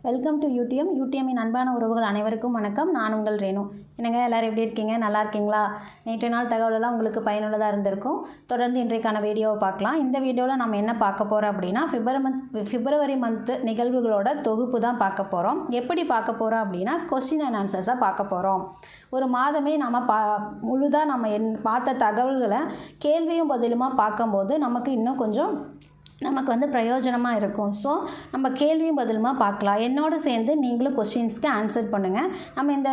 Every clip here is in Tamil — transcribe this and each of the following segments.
வெல்கம் டு யூடிஎம்மின் அன்பான உறவுகள் அனைவருக்கும் வணக்கம். நான் உங்கள் ரேணு. என்னங்க எல்லாரும் எப்படி இருக்கீங்க? நல்லா இருக்கீங்களா? நேற்று நாள் தகவலெல்லாம் உங்களுக்கு பயனுள்ளதாக இருந்திருக்கும். தொடர்ந்து இன்றைக்கான வீடியோவை பார்க்கலாம். இந்த வீடியோவில் நம்ம என்ன பார்க்க போகிறோம் அப்படின்னா பிப்ரவரி மந்த்து நிகழ்வுகளோட தொகுப்பு தான் பார்க்க போகிறோம். எப்படி பார்க்க போகிறோம் அப்படின்னா கொஸ்டின் அண்ட் ஆன்சர்ஸாக பார்க்க போகிறோம். ஒரு மாதமே நம்ம முழுதாக நம்ம பார்த்த தகவல்களை கேள்வியும் பதிலுமா பார்க்கும்போது நமக்கு இன்னும் கொஞ்சம் பிரயோஜனமாக இருக்கும். ஸோ நம்ம கேள்வியும் பதிலுமா பார்க்கலாம். என்னோடு சேர்ந்து நீங்களும் கொஸ்டின்ஸ்க்கு ஆன்சர் பண்ணுங்கள். நம்ம இந்த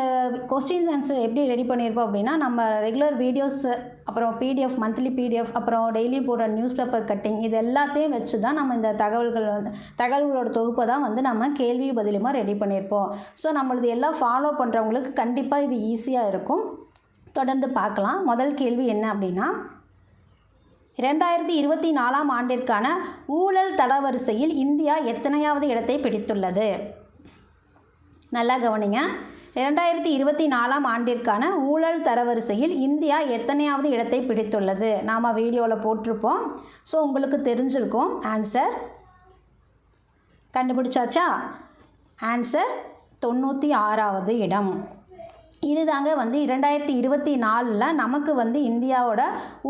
கொஸ்டின்ஸ் ஆன்சர் எப்படி ரெடி பண்ணியிருப்போம் அப்படின்னா, நம்ம ரெகுலர் வீடியோஸ், அப்புறம் பிடிஎஃப், மந்த்லி பிடிஎஃப், அப்புறம் டெய்லி போடுற நியூஸ் பேப்பர் கட்டிங், இது எல்லாத்தையும் வச்சு தான் நம்ம இந்த தகவல்களோட தொகுப்பை தான் நம்ம கேள்வி பதிலுமா ரெடி பண்ணியிருப்போம். ஸோ நம்மளது எல்லாம் ஃபாலோ பண்ணுறவங்களுக்கு கண்டிப்பாக இது ஈஸியாக இருக்கும். தொடர்ந்து பார்க்கலாம். முதல் கேள்வி என்ன அப்படின்னா, 2024 ஆண்டிற்கான ஊழல் தரவரிசையில் இந்தியா எத்தனையாவது இடத்தை பிடித்துள்ளது? நல்லா கவனிங்க. 2024 ஆண்டிற்கான ஊழல் தரவரிசையில் இந்தியா எத்தனையாவது இடத்தை பிடித்துள்ளது? நாம் வீடியோவில் போட்டிருப்போம். ஸோ உங்களுக்கு தெரிஞ்சிருக்கும் ஆன்சர். கண்டுபிடிச்சாச்சா? ஆன்சர் 96வது இடம். இது தாங்க 2024 நமக்கு இந்தியாவோட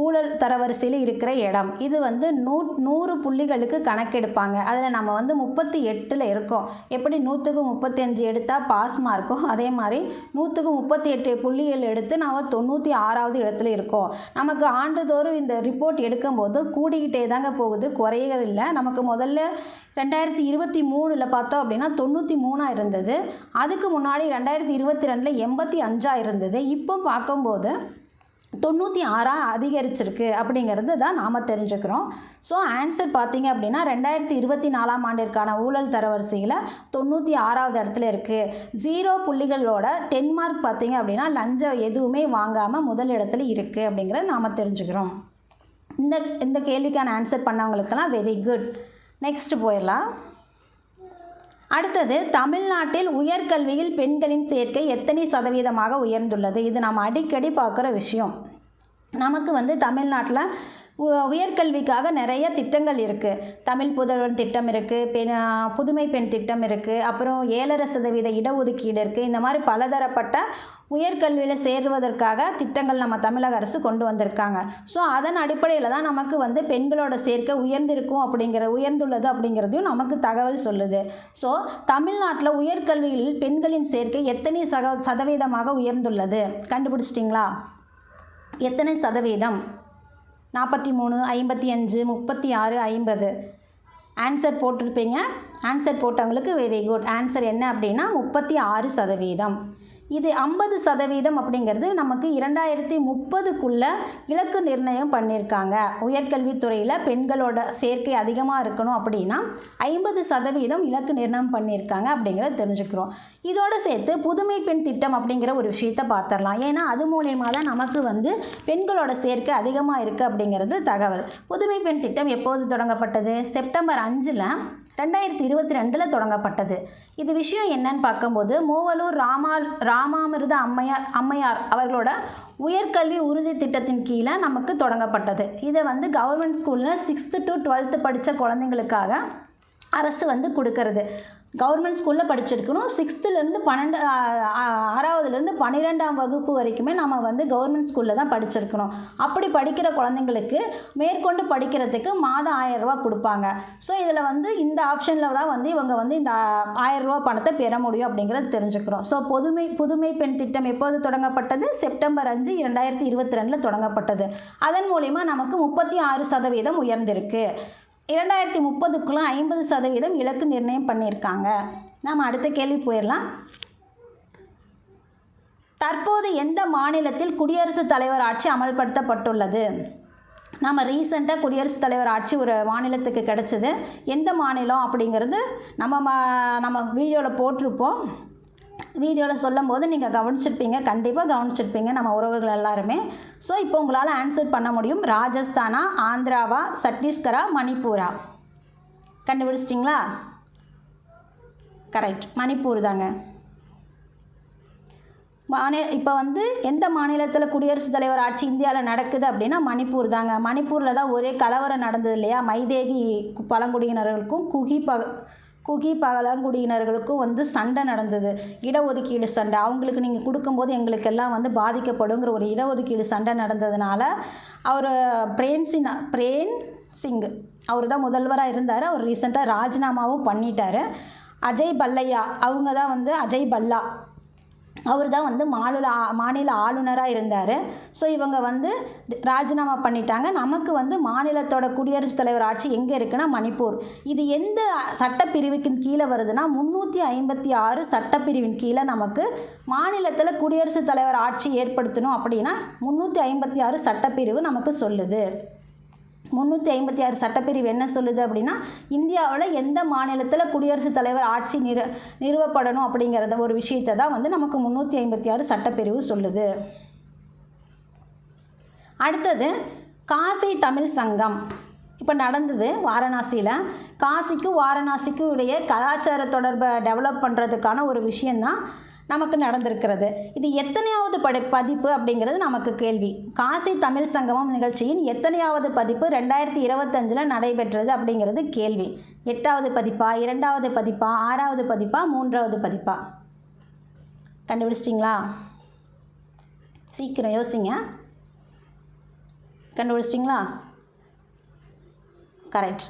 ஊழல் தரவரிசையில் இருக்கிற இடம். இது 100 புள்ளிகளுக்கு கணக்கெடுப்பாங்க. அதில் நம்ம 38 இருக்கோம். எப்படி 100க்கு 35 எடுத்தால் பாஸ் மார்க்கோ, அதே மாதிரி 100க்கு 38 புள்ளிகள் எடுத்து நாம் 96வது இடத்துல இருக்கோம். நமக்கு ஆண்டுதோறும் இந்த ரிப்போர்ட் எடுக்கும்போது கூடிக்கிட்டே தாங்க போகுது, குறையவே இல்லை. நமக்கு முதல்ல 2023 பார்த்தோம் அப்படின்னா 93 இருந்தது. அதுக்கு முன்னாடி 2022 85 இருந்தது. இப்போ பார்க்கும்போது 96 அதிகரிச்சிருக்கு அப்படிங்கிறது தான் நாம் தெரிஞ்சுக்கிறோம். ஸோ ஆன்சர் பார்த்தீங்க அப்படின்னா 2024 ஆண்டிற்கான ஊழல் தரவரிசையில் 96வது இடத்துல இருக்குது. 0 புள்ளிகளோட 10 மார்க் பார்த்தீங்க அப்படின்னா லஞ்சம் எதுவுமே வாங்காமல் முதல் இடத்துல இருக்குது அப்படிங்கிறத நாம் தெரிஞ்சுக்கிறோம். இந்த கேள்விக்கான ஆன்சர் பண்ணவங்களுக்கெல்லாம் வெரி குட். நெக்ஸ்ட் போயிடலாம். அடுத்தது, தமிழ்நாட்டில் உயர்கல்வியில் பெண்களின் சேர்க்கை எத்தனை சதவீதமாக உயர்ந்துள்ளது? இது நாம் அடிக்கடி பார்க்குற விஷயம். நமக்கு தமிழ்நாட்டில் உயர்கல்விக்காக நிறைய திட்டங்கள் இருக்குது. தமிழ் புதல்வன் திட்டம் இருக்குது, புதுமை பெண் திட்டம் இருக்குது, அப்புறம் 7.5% இடஒதுக்கீடு இருக்குது. இந்த மாதிரி பலதரப்பட்ட உயர்கல்வியில் சேருவதற்காக திட்டங்கள் நம்ம தமிழக அரசு கொண்டு வந்திருக்காங்க. ஸோ அதன் அடிப்படையில் தான் நமக்கு பெண்களோட சேர்க்கை உயர்ந்துள்ளது அப்படிங்கிறதையும் நமக்கு தகவல் சொல்லுது. ஸோ தமிழ்நாட்டில் உயர்கல்வியில் பெண்களின் சேர்க்கை எத்தனை சதவீதமாக உயர்ந்துள்ளது? கண்டுபிடிச்சிட்டிங்களா? எத்தனை சதவீதம்? 43, 55, 36, 50. ஆன்சர் போட்டிருப்பீங்க. ஆன்சர் போட்டவங்களுக்கு வெரி குட். ஆன்சர் என்ன அப்படின்னா 36%. இது 50% அப்படிங்கிறது நமக்கு 2030க்குள்ளே இலக்கு நிர்ணயம் பண்ணியிருக்காங்க. உயர்கல்வித்துறையில் பெண்களோட சேர்க்கை அதிகமாக இருக்கணும் அப்படின்னா 50% இலக்கு நிர்ணயம் பண்ணியிருக்காங்க அப்படிங்கிறத தெரிஞ்சுக்கிறோம். இதோடு சேர்த்து புதுமை பெண் திட்டம் அப்படிங்கிற ஒரு விஷயத்தை பார்த்துடலாம். ஏன்னா அது மூலயமா தான் நமக்கு பெண்களோட சேர்க்கை அதிகமாக இருக்குது அப்படிங்கிறது தகவல். புதுமை பெண் திட்டம் எப்போது தொடங்கப்பட்டது? செப்டம்பர் 5 2022 தொடங்கப்பட்டது. இது விஷயம் என்னன்னு பார்க்கும்போது, மூவலூர் ராமாமிர்த அம்மையார் அவர்களோட உயர்கல்வி உறுதி திட்டத்தின் கீழே நமக்கு தொடங்கப்பட்டது. இதை கவர்மெண்ட் ஸ்கூலில் 6th to 12th படித்த குழந்தைங்களுக்காக அரசு கொடுக்கறது. கவர்மெண்ட் ஸ்கூலில் படிச்சிருக்கணும். 6th-லேருந்து 6வதுலேருந்து 12ஆம் வகுப்பு வரைக்குமே நம்ம கவர்மெண்ட் ஸ்கூலில் தான் படிச்சிருக்கணும். அப்படி படிக்கிற குழந்தைங்களுக்கு மேற்கொண்டு படிக்கிறதுக்கு மாதம் 1000 ரூபா கொடுப்பாங்க. ஸோ இதில் இந்த ஆப்ஷனில் தான் இவங்க இந்த 1000 ரூபா பணத்தை பெற முடியும் அப்படிங்கிறத தெரிஞ்சுக்கிறோம். ஸோ புதுமை பெண் திட்டம் எப்போது தொடங்கப்பட்டது? செப்டம்பர் 5 2022 தொடங்கப்பட்டது. அதன் மூலிமா நமக்கு 36% உயர்ந்திருக்கு. 2030க்குள்ள 50% இலக்கு நிர்ணயம் பண்ணியிருக்காங்க. நாம் அடுத்த கேள்வி போயிடலாம். தற்போது எந்த மாநிலத்தில் குடியரசுத் தலைவர் ஆட்சி அமல்படுத்தப்பட்டுள்ளது? நம்ம ரீசெண்டாக குடியரசுத் தலைவர் ஆட்சி ஒரு மாநிலத்துக்கு கிடச்சிது. எந்த மாநிலம் அப்படிங்கிறது நம்ம வீடியோவில் போட்டிருப்போம். வீடியோவில் சொல்லும் போது நீங்கள் கண்டிப்பாக கவனிச்சிருப்பீங்க நம்ம உறவுகள் எல்லாருமே. ஸோ இப்போ உங்களால் ஆன்சர் பண்ண முடியும். ராஜஸ்தானா, ஆந்திராவா, சத்தீஸ்கரா, மணிப்பூரா? கண்டுபிடிச்சிட்டிங்களா? கரெக்ட், மணிப்பூர் தாங்க. இப்போ எந்த மாநிலத்தில் குடியரசுத் தலைவர் ஆட்சி இந்தியாவில் நடக்குது அப்படின்னா மணிப்பூர் தாங்க. மணிப்பூரில் தான் ஒரே கலவரம் நடந்தது இல்லையா? மைதேகி பழங்குடியினர்களுக்கும் குகி பழங்குடியினர்களுக்கும் வந்து சண்டை நடந்தது, இடஒதுக்கீடு சண்டை. அவங்களுக்கு நீங்கள் கொடுக்கும்போது எங்களுக்கெல்லாம் வந்து பாதிக்கப்படுங்கிற ஒரு இடஒதுக்கீடு சண்டை நடந்ததுனால அவர் பிரேன் சிங் அவர் தான் முதல்வராக இருந்தார். அவர் ரீசெண்டாக ராஜினாமாவும் பண்ணிட்டார். அஜய் பல்லையா அவங்க தான் வந்து அஜய் பல்லா அவர் தான் வந்து மாநில ஆளுநராக இருந்தார். ஸோ இவங்க வந்து ராஜினாமா பண்ணிட்டாங்க. நமக்கு வந்து மாநிலத்தோட குடியரசுத் தலைவர் ஆட்சி எங்கே இருக்குன்னா மணிப்பூர். இது எந்த சட்டப்பிரிவுக்கின் கீழே வருதுன்னா 356 சட்டப்பிரிவின் கீழே நமக்கு மாநிலத்தில் குடியரசுத் தலைவர் ஆட்சி ஏற்படுத்தணும் அப்படின்னா 356 சட்டப்பிரிவு நமக்கு சொல்லுது. 356 சட்டப்பிரிவு என்ன சொல்லுது அப்படின்னா இந்தியாவில் எந்த மாநிலத்தில் குடியரசுத் தலைவர் ஆட்சி நிறுவப்படணும் அப்படிங்கிறத ஒரு விஷயத்தை தான் வந்து நமக்கு 356 சட்டப்பிரிவு சொல்லுது. அடுத்தது காசி தமிழ் சங்கம் இப்போ நடந்தது வாரணாசியில். காசிக்கும் வாரணாசிக்கும் இடையே கலாச்சார தொடர்பை டெவலப் பண்ணுறதுக்கான ஒரு விஷயந்தான் நமக்கு நடந்திருக்கிறது. இது எத்தனையாவது பதிப்பு அப்படிங்கிறது நமக்கு கேள்வி. காசி தமிழ் சங்கமம் நிகழ்ச்சியின் எத்தனையாவது பதிப்பு 2025 நடைபெற்றது அப்படிங்கிறது கேள்வி. 8வது பதிப்பா, 2வது பதிப்பா, 6வது பதிப்பா, 3வது பதிப்பா? கண்டுபிடிச்சிட்டிங்களா? சீக்கிரம் யோசிங்க. கண்டுபிடிச்சிட்டிங்களா? கரெக்ட்.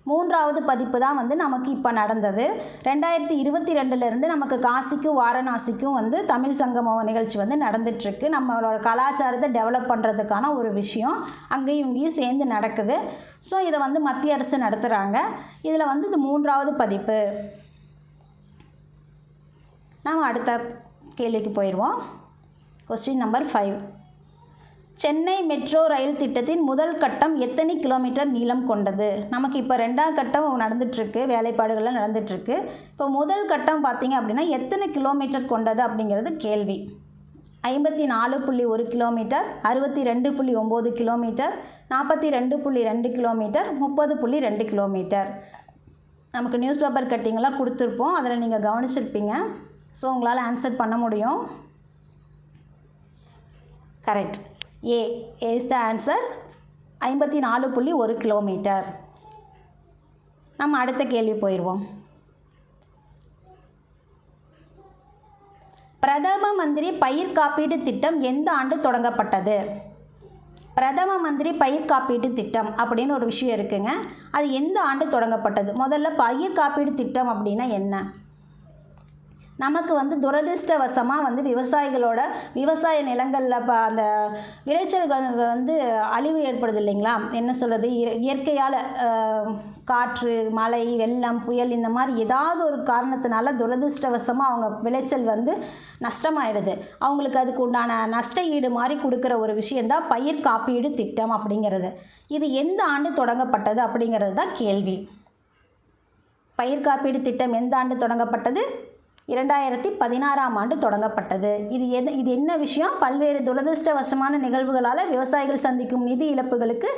3வது பதிப்பு தான் வந்து நமக்கு இப்போ நடந்தது. 2022 நமக்கு காசிக்கும் வாரணாசிக்கும் வந்து தமிழ் சங்கமம் நிகழ்ச்சி வந்து நடந்துகிட்ருக்கு. நம்மளோட கலாச்சாரத்தை டெவலப் பண்ணுறதுக்கான ஒரு விஷயம் அங்கேயும் இங்கேயும் சேர்ந்து நடக்குது. ஸோ இதை வந்து மத்திய அரசு நடத்துகிறாங்க. இதில் வந்து இது 3வது பதிப்பு. நாம் அடுத்த கேள்விக்கு போயிடுவோம். Question number 5. Chennai metro rail திட்டத்தின் முதல் கட்டம் எத்தனை கிலோமீட்டர் நீளம் கொண்டது? நமக்கு இப்போ 2வது கட்டம் நடந்துகிட்ருக்கு, வேலைப்பாடுகள்லாம் நடந்துகிட்ருக்கு. இப்போ முதல் கட்டம் பார்த்திங்க அப்படின்னா எத்தனை கிலோமீட்டர் கொண்டது அப்படிங்கிறது கேள்வி. 54.1 கிலோமீட்டர், 62.9 கிலோமீட்டர், 42.2 கிலோமீட்டர், 30.2 கிலோமீட்டர். நமக்கு நியூஸ் பேப்பர் கட்டிங்கெல்லாம் கொடுத்துருப்போம், அதில் நீங்கள் கவனிச்சிருப்பீங்க. ஸோ உங்களால் ஆன்சர் பண்ண முடியும். Correct. A is the answer. 54.1 kilometre. நம்ம அடுத்த கேள்வி போயிடுவோம். பிரதம மந்திரி பயிர் காப்பீடு திட்டம் எந்த ஆண்டு தொடங்கப்பட்டது? பிரதம மந்திரி பயிர் காப்பீடு திட்டம் அப்படின்னு ஒரு விஷயம் இருக்குங்க. அது எந்த ஆண்டு தொடங்கப்பட்டது? முதல்ல பயிர் காப்பீடு திட்டம் அப்படின்னா என்ன? நமக்கு வந்து துரதிர்ஷ்டவசமாக வந்து விவசாயிகளோட விவசாய நிலங்களில் அந்த விளைச்சல்கள் வந்து அழிவு ஏற்படுது இல்லைங்களா? என்ன சொல்கிறது, இயற்கையால் காற்று, மழை, வெள்ளம், புயல் இந்த மாதிரி ஏதாவது ஒரு காரணத்தினால துரதிர்ஷ்டவசமாக அவங்க விளைச்சல் வந்து நஷ்டமாயிடுது. அவங்களுக்கு அதுக்கு உண்டான நஷ்ட ஈடு மாதிரி கொடுக்குற ஒரு விஷயந்தான் பயிர் காப்பீடு திட்டம் அப்படிங்கிறது. இது எந்த ஆண்டு தொடங்கப்பட்டது அப்படிங்கிறது தான் கேள்வி. பயிர் காப்பீடு திட்டம் எந்த ஆண்டு தொடங்கப்பட்டது? 2016ஆம் ஆண்டு தொடங்கப்பட்டது. இது என்ன விஷயம்? பல்வேறு துரதிர்ஷ்டவசமான நிகழ்வுகளால் விவசாயிகள் சந்திக்கும் நிதி இழப்புகளுக்கு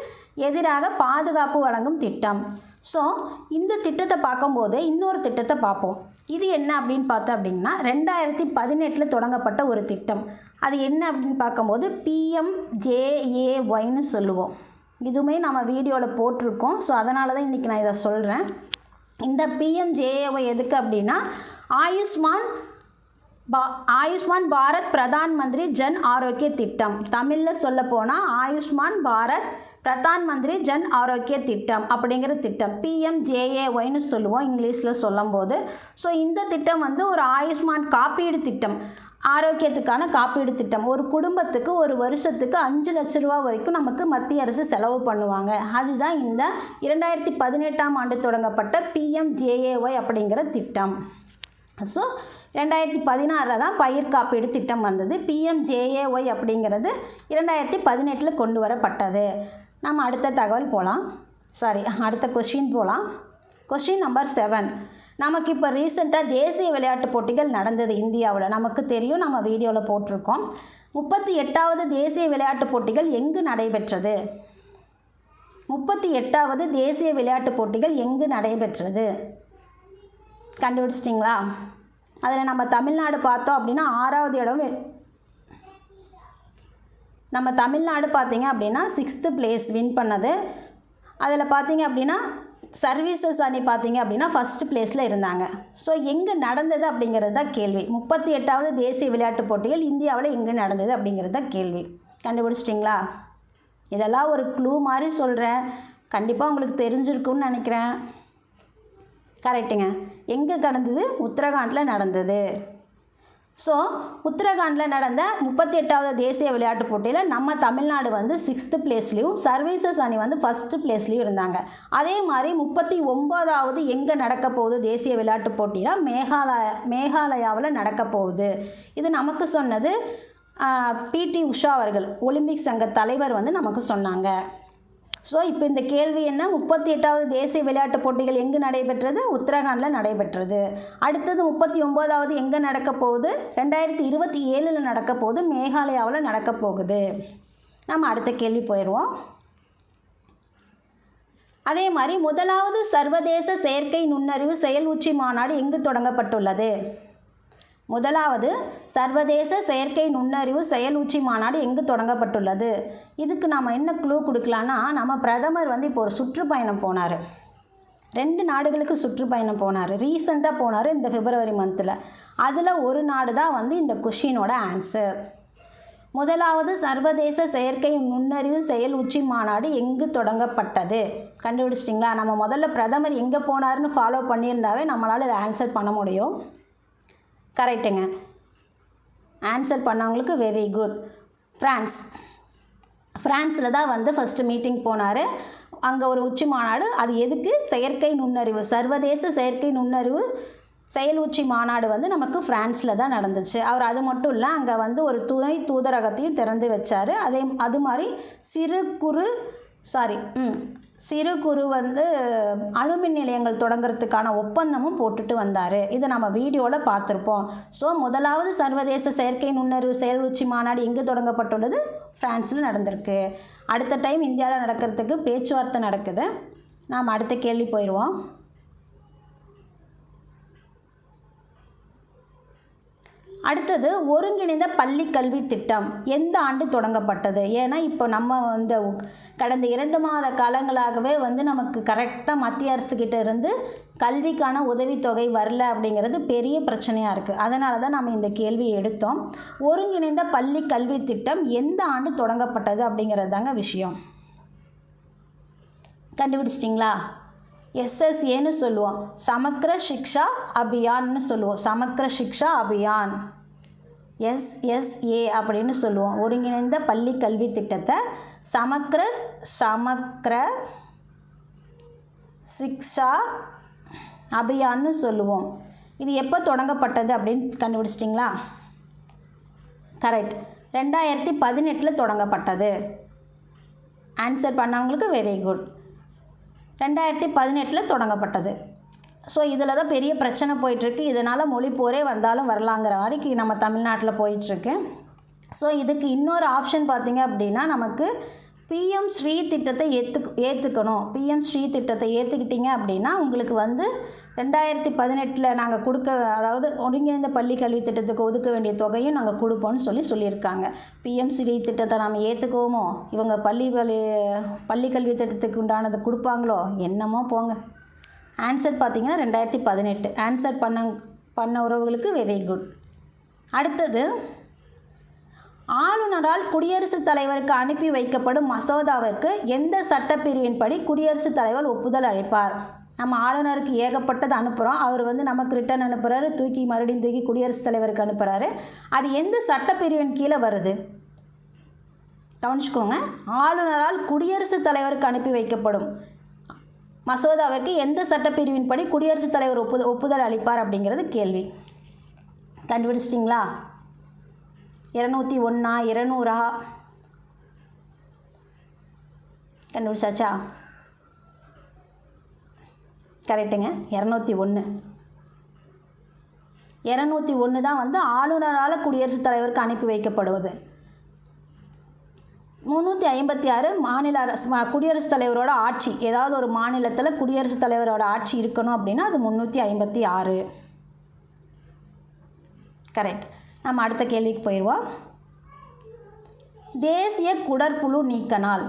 எதிராக பாதுகாப்பு வழங்கும் திட்டம். ஸோ இந்த திட்டத்தை பார்க்கும்போது இன்னொரு திட்டத்தை பார்ப்போம். இது என்ன அப்படின்னு பார்த்தோம் அப்படின்னா 2018 தொடங்கப்பட்ட ஒரு திட்டம். அது என்ன அப்படின்னு பார்க்கும்போது PMJAYன்னு சொல்லுவோம். இதுவுமே நம்ம வீடியோவில் போட்டிருக்கோம். ஸோ அதனால தான் இன்றைக்கி நான் இதை சொல்கிறேன். இந்த PMJAY எதுக்கு அப்படின்னா ஆயுஷ்மான் பாரத் பிரதான் மந்திரி ஜன் ஆரோக்கிய திட்டம். தமிழில் சொல்ல போனால் ஆயுஷ்மான் பாரத் பிரதான் மந்திரி ஜன் ஆரோக்கிய திட்டம் அப்படிங்கிற திட்டம் PMJAYன்னு சொல்லுவோம் இங்கிலீஷில் சொல்லும் போது. ஸோ இந்த திட்டம் வந்து ஒரு ஆயுஷ்மான் காப்பீடு திட்டம், ஆரோக்கியத்துக்கான காப்பீடு திட்டம். ஒரு குடும்பத்துக்கு ஒரு வருஷத்துக்கு 5 லட்ச ரூபா வரைக்கும் நமக்கு மத்திய அரசு செலவு பண்ணுவாங்க. அதுதான் இந்த 2018ஆம் ஆண்டு தொடங்கப்பட்ட PMJAY அப்படிங்கிற திட்டம். ஸோ 2016 தான் பயிர் காப்பீடு திட்டம் வந்தது. PMJAY அப்படிங்கிறது 2018 கொண்டு வரப்பட்டது. நம்ம அடுத்த தகவல் போகலாம். அடுத்த கொஸ்டின் போகலாம். Question number 7. நமக்கு இப்போ ரீசெண்டாக தேசிய விளையாட்டுப் போட்டிகள் நடந்தது இந்தியாவில். நமக்கு தெரியும், நம்ம வீடியோவில் போட்டிருக்கோம். 38வது தேசிய விளையாட்டுப் போட்டிகள் எங்கு நடைபெற்றது? 38வது தேசிய விளையாட்டுப் போட்டிகள் எங்கு நடைபெற்றது? கண்டுபிடிச்சிட்டிங்களா? அதில் நம்ம தமிழ்நாடு பார்த்தோம் அப்படின்னா 6வது இடம். நம்ம தமிழ்நாடு பார்த்திங்க அப்படின்னா 6th பிளேஸ் வின் பண்ணது. அதில் பார்த்திங்க அப்படின்னா சர்வீசஸ் அணி பார்த்திங்க அப்படின்னா ஃபஸ்ட்டு ப்ளேஸில் இருந்தாங்க. ஸோ எங்கே நடந்தது அப்படிங்கிறது தான் கேள்வி. 38வது தேசிய விளையாட்டுப் போட்டிகள் இந்தியாவில் எங்கே நடந்தது அப்படிங்கிறது தான் கேள்வி. கண்டுபிடிச்சிட்டிங்களா? இதெல்லாம் ஒரு க்ளூ மாதிரி சொல்கிறேன், கண்டிப்பாக உங்களுக்கு தெரிஞ்சிருக்குன்னு நினைக்கிறேன். கரெக்டுங்க. எங்கே நடந்தது? உத்தரகாண்டில் நடந்தது. ஸோ உத்தரகாண்டில் நடந்த 38வது தேசிய விளையாட்டுப் போட்டியில் நம்ம தமிழ்நாடு வந்து 6th பிளேஸ்லேயும் சர்வீசஸ் அணி வந்து ஃபஸ்ட்டு பிளேஸ்லேயும் இருந்தாங்க. அதே மாதிரி 39வது எங்கே நடக்க போகுது தேசிய விளையாட்டுப் போட்டினா மேகாலயாவில் நடக்க போகுது. இது நமக்கு சொன்னது பிடி உஷா அவர்கள், ஒலிம்பிக் சங்க தலைவர் வந்து நமக்கு சொன்னாங்க. ஸோ இப்போ இந்த கேள்வி என்ன? 38வது தேசிய விளையாட்டுப் போட்டிகள் எங்கு நடைபெற்றது? உத்தரகாண்டில் நடைபெற்றது. அடுத்தது 39வது எங்கே நடக்க போகுது? 2027 நடக்க போகுது, மேகாலயாவில் நடக்க போகுது. நம்ம அடுத்த கேள்வி போயிடுவோம். அதே மாதிரி முதலாவது சர்வதேச செயற்கை நுண்ணறிவு செயல் உச்சி மாநாடு எங்கு தொடங்கப்பட்டுள்ளது? முதலாவது சர்வதேச செயற்கை நுண்ணறிவு செயல் உச்சி மாநாடு எங்கு தொடங்கப்பட்டுள்ளது? இதுக்கு நாம் என்ன க்ளூ கொடுக்கலான்னா, நம்ம பிரதமர் வந்து இப்போ ஒரு சுற்றுப்பயணம் போனார். 2 நாடுகளுக்கு சுற்றுப்பயணம் போனார். ரீசெண்டாக போனார் இந்த பிப்ரவரி மந்தில். அதில் ஒரு நாடு தான் வந்து இந்த கொஷினோட ஆன்சர். முதலாவது சர்வதேச செயற்கை நுண்ணறிவு செயல் உச்சி மாநாடு எங்கு தொடங்கப்பட்டது? கண்டுபிடிச்சிட்டிங்களா? நம்ம முதல்ல பிரதமர் எங்கே போனார்னு ஃபாலோ பண்ணியிருந்தாவே நம்மளால் இதை ஆன்சர் பண்ண முடியும். கரெக்டுங்க. ஆன்சர் பண்ணவங்களுக்கு வெரி குட். ஃப்ரான்ஸில் தான் வந்து ஃபஸ்ட்டு மீட்டிங் போனார். அங்கே ஒரு உச்சி மாநாடு. அது எதுக்கு? செயற்கை நுண்ணறிவு, சர்வதேச செயற்கை நுண்ணறிவு செயல் உச்சி மாநாடு வந்து நமக்கு ஃப்ரான்ஸில் தான் நடந்துச்சு. அவர் அது மட்டும் இல்லை, அங்கே வந்து ஒரு துணை தூதரகத்தையும் திறந்து வச்சார். அது மாதிரி சிறு குறு வந்து அணுமின் நிலையங்கள் தொடங்கிறதுக்கான ஒப்பந்தமும் போட்டுட்டு வந்தார். இதை நம்ம வீடியோவில் பார்த்துருப்போம். ஸோ முதலாவது சர்வதேச செயற்கை நுண்ணறிவு செயல் உச்சி மாநாடு எங்கே தொடங்கப்பட்டுள்ளது? ஃப்ரான்ஸில் நடந்திருக்கு. அடுத்த டைம் இந்தியாவில் நடக்கிறதுக்கு பேச்சுவார்த்தை நடக்குது. நாம் அடுத்த கேள்வி போயிடுவோம். அடுத்தது ஒருங்கிணைந்த பள்ளி கல்வி திட்டம் எந்த ஆண்டு தொடங்கப்பட்டது? ஏன்னா இப்போ நம்ம இந்த கடந்த 2 மாத காலங்களாகவே வந்து நமக்கு கரெக்டாக மத்திய அரசுக்கிட்ட இருந்து கல்விக்கான உதவித்தொகை வரல அப்படிங்கிறது பெரிய பிரச்சனையாக இருக்குது. அதனால தான் நம்ம இந்த கேள்வியை எடுத்தோம். ஒருங்கிணைந்த பள்ளி கல்வி திட்டம் எந்த ஆண்டு தொடங்கப்பட்டது அப்படிங்கிறது தாங்க விஷயம். கண்டுபிடிச்சிட்டிங்களா? SSAன்னு சொல்லுவோம். சமக்ர சிக்ஷா அபியான்னு சொல்லுவோம். சமக்ர சிக்ஷா அபியான், SSA அப்படின்னு சொல்லுவோம். ஒருங்கிணைந்த பள்ளி கல்வி திட்டத்தை சமக்ர சிக்ஷா அபியான்னு சொல்லுவோம். இது எப்போ தொடங்கப்பட்டது அப்படின்னு கண்டுபிடிச்சிட்டிங்களா? கரெக்ட். 2018 தொடங்கப்பட்டது. ஆன்சர் பண்ணவங்களுக்கு வெரி குட். 2018 தொடங்கப்பட்டது. ஸோ இதில் தான் பெரிய பிரச்சனை போயிட்டுருக்கு. இதனால் மொழி போரே வந்தாலும் வரலாங்கிற வரைக்கும் நம்ம தமிழ்நாட்டில் போயிட்டுருக்கு. ஸோ இதுக்கு இன்னொரு ஆப்ஷன் பார்த்திங்க அப்படின்னா, நமக்கு PM ஸ்ரீ திட்டத்தை ஏற்றுக்கணும். PM ஸ்ரீ திட்டத்தை ஏற்றுக்கிட்டிங்க அப்படின்னா உங்களுக்கு வந்து 2018 நாங்கள் அதாவது ஒருங்கிணைந்த பள்ளி கல்வி திட்டத்துக்கு ஒதுக்க வேண்டிய தொகையும் நாங்கள் கொடுப்போம்னு சொல்லியிருக்காங்க. PM ஸ்ரீ திட்டத்தை நம்ம ஏற்றுக்குவோமோ, இவங்க பள்ளி கல்வி திட்டத்துக்கு உண்டானதை கொடுப்பாங்களோ, என்னமோ போங்க. ஆன்சர் பார்த்திங்கன்னா 2018. ஆன்சர் பண்ண உறவுகளுக்கு வெரி குட். அடுத்தது, ஆளுநரால் குடியரசுத் தலைவருக்கு அனுப்பி வைக்கப்படும் மசோதாவிற்கு எந்த சட்டப்பிரிவின்படி குடியரசுத் தலைவர் ஒப்புதல் அளிப்பார்? நம்ம ஆளுநருக்கு ஏகப்பட்டது அனுப்புகிறோம். அவர் வந்து நமக்கு ரிட்டன் அனுப்புகிறாரு, மறுபடியும் தூக்கி குடியரசுத் தலைவருக்கு அனுப்புகிறாரு. அது எந்த சட்டப்பிரிவின் கீழே வருது? கவனிச்சுக்கோங்க. ஆளுநரால் குடியரசுத் தலைவருக்கு அனுப்பி வைக்கப்படும் மசோதாவிற்கு எந்த சட்டப்பிரிவின்படி குடியரசுத் தலைவர் ஒப்புதல் அளிப்பார் அப்படிங்கிறது கேள்வி. கண்டுபிடிச்சிட்டிங்களா? 201 200 கண்டுபிடிச்சாச்சா? கரெக்டுங்க. 201 தான் வந்து ஆளுநரால் குடியரசுத் தலைவருக்கு அனுப்பி வைக்கப்படுவது. 356 மாநில அரசு குடியரசுத் தலைவரோட ஆட்சி, ஏதாவது ஒரு மாநிலத்தில் குடியரசுத் தலைவரோட ஆட்சி இருக்கணும் அப்படின்னா அது 356. கரெக்ட். நம்ம அடுத்த கேள்விக்கு போயிடுவோம். தேசிய குடற்புழு நீக்க நாள்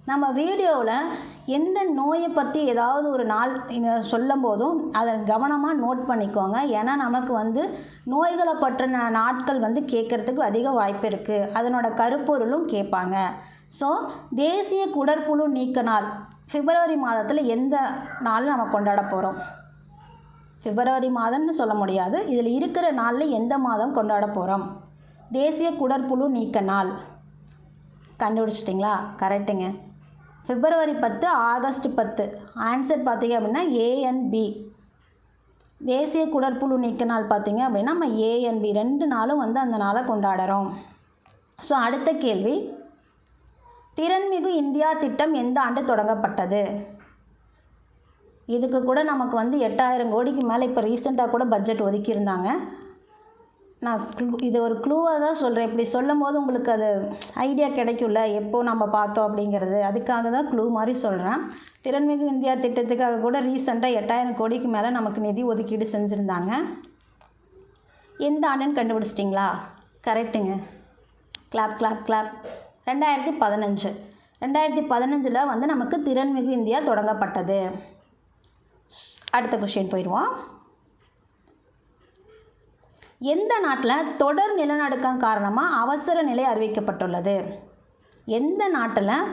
நம்ம வீடியோவில் எந்த நோயை பற்றி ஏதாவது ஒரு நாள் சொல்லும் போதும் அதை கவனமாக நோட் பண்ணிக்கோங்க. ஏன்னா நமக்கு வந்து நோய்களை பற்றின நாட்கள் வந்து கேட்குறதுக்கு அதிக வாய்ப்பு இருக்குது. அதனோட கருப்பொருளும் கேட்பாங்க. ஸோ தேசிய குடற்புழு நீக்க நாள் பிப்ரவரி மாதத்தில் எந்த நாள் நம்ம கொண்டாட போகிறோம்? பிப்ரவரி மாதம்னு சொல்ல முடியாது, இதில் இருக்கிற நாளில் எந்த மாதம் கொண்டாட போகிறோம்? தேசிய குடற்புழு நீக்க நாள். கண்டுபிடிச்சிட்டிங்களா? கரெக்டுங்க. பிப்ரவரி 10, ஆகஸ்ட் 10. ஆன்சர் பார்த்திங்க அப்படின்னா ANB. தேசிய குடற்புழு நீக்க நாள் பார்த்திங்க அப்படின்னா நம்ம ANB 2 நாளும் வந்து அந்த நாளை கொண்டாடுறோம். ஸோ அடுத்த கேள்வி, திறன்மிகு இந்தியா திட்டம் எந்த ஆண்டு தொடங்கப்பட்டது? இதுக்கு கூட நமக்கு வந்து 8000 கோடிக்கு மேலே இப்போ ரீசெண்டாக கூட பட்ஜெட் ஒதுக்கியிருந்தாங்க. நான் இது ஒரு க்ளூவாக தான் சொல்கிறேன். இப்படி சொல்லும் போது உங்களுக்கு அது ஐடியா கிடைக்கும்ல, எப்போ நம்ம பார்த்தோம் அப்படிங்கிறது. அதுக்காக தான் க்ளூ மாதிரி சொல்கிறேன். திறன்மிகு இந்தியா திட்டத்துக்காக கூட ரீசெண்டாக 8000 கோடிக்கு மேலே நமக்கு நிதி ஒதுக்கீடு செஞ்சுருந்தாங்க. எந்த ஆண்டுன்னு கண்டுபிடிச்சிட்டிங்களா? கரெக்டுங்க. Clap clap clap. 2015. 2015 வந்து நமக்கு திறன்மிகு இந்தியா தொடங்கப்பட்டது. அடுத்த கொஷின் போயிடுவோம். எந்த நாட்டில் தொடர் நிலநடுக்கம் காரணமாக அவசர நிலை அறிவிக்கப்பட்டுள்ளது? எந்த நாட்டில்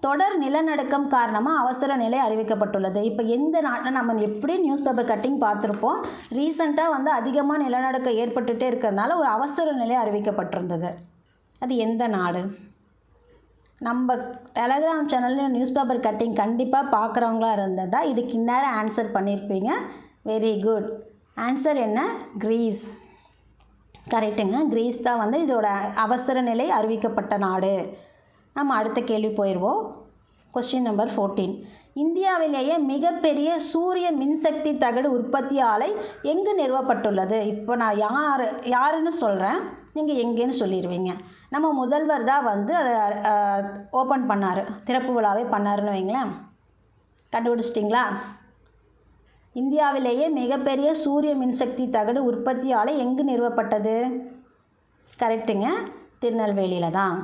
தொடர் நிலநடுக்கம் காரணமாக அவசர நிலை அறிவிக்கப்பட்டுள்ளது? இப்போ எந்த நாட்டில் நம்ம எப்படி நியூஸ் பேப்பர் கட்டிங் பார்த்துருப்போம், ரீசெண்டாக வந்து அதிகமாக நிலநடுக்கம் ஏற்பட்டுகிட்டே இருக்கிறதுனால ஒரு அவசர நிலை அறிவிக்கப்பட்டிருந்தது. அது எந்த நாடு? நம்ம டெலகிராம் சேனலில் நியூஸ் பேப்பர் கட்டிங் கண்டிப்பாக பார்க்குறவங்களா இருந்ததா இதுக்கு இந்நேரம் ஆன்சர் பண்ணியிருப்பீங்க. Very good. ஆன்சர் என்ன? கிரீஸ். கரெக்டுங்க. கிரீஸ் தான் வந்து இதோட அவசர நிலை அறிவிக்கப்பட்ட நாடு. நம்ம அடுத்த கேள்வி போயிடுவோம். Question number 14. இந்தியாவிலேயே மிகப்பெரிய சூரிய மின்சக்தி தகடு உற்பத்தி ஆலை எங்கு நிறுவப்பட்டுள்ளது? இப்போ நான் யாருன்னு சொல்கிறேன், நீங்கள் எங்கேன்னு சொல்லிடுவீங்க. நம்ம முதல்வர் தான் வந்து அதை ஓப்பன் பண்ணார், திறப்பு விழாவே பண்ணாருன்னு வைங்களேன். கண்டுபிடிச்சிட்டிங்களா? இந்தியாவிலேயே மிகப்பெரிய சூரிய மின்சக்தி தகடு உற்பத்தி ஆலை எங்கு நிறுவப்பட்டது? கரெக்டுங்க. திருநெல்வேலியில் தான்.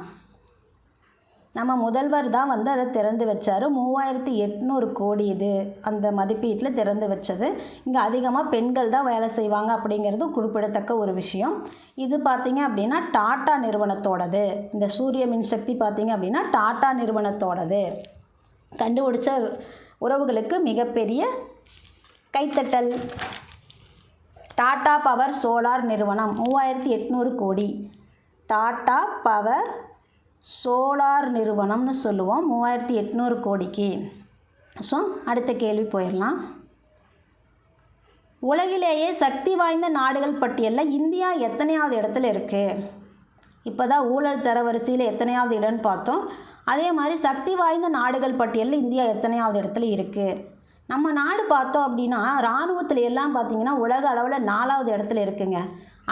நம்ம முதல்வர் தான் வந்து அதை திறந்து வச்சார். 3800 கோடி இது அந்த மதிப்பீட்டில் திறந்து வச்சது. இங்கே அதிகமாக பெண்கள் தான் வேலை செய்வாங்க அப்படிங்கிறது குறிப்பிடத்தக்க ஒரு விஷயம். இது பார்த்திங்க அப்படின்னா டாட்டா நிறுவனத்தோடது. இந்த சூரிய மின்சக்தி பார்த்திங்க அப்படின்னா டாட்டா நிறுவனத்தோடது. கண்டுபிடிச்ச உறவுகளுக்கு மிகப்பெரிய கைத்தட்டல். டாடா பவர் சோலார் நிறுவனம் 3800 கோடி. டாடா பவர் சோலார் நிறுவனம்னு சொல்லுவோம் 3800 கோடிக்கு. ஸோ அடுத்த கேள்வி போயிடலாம். உலகிலேயே சக்தி வாய்ந்த நாடுகள் பட்டியலில் இந்தியா எத்தனையாவது இடத்துல இருக்குது? இப்போ தான் ஊழல் தரவரிசையில் எத்தனையாவது இடம்னு பார்த்தோம். அதே மாதிரி சக்தி வாய்ந்த நாடுகள் பட்டியலில் இந்தியா எத்தனையாவது இடத்துல இருக்குது? நம்ம நாடு பார்த்தோம் அப்படின்னா இராணுவத்தில் எல்லாம் பார்த்திங்கன்னா உலக அளவில் 4வது இடத்துல இருக்குங்க.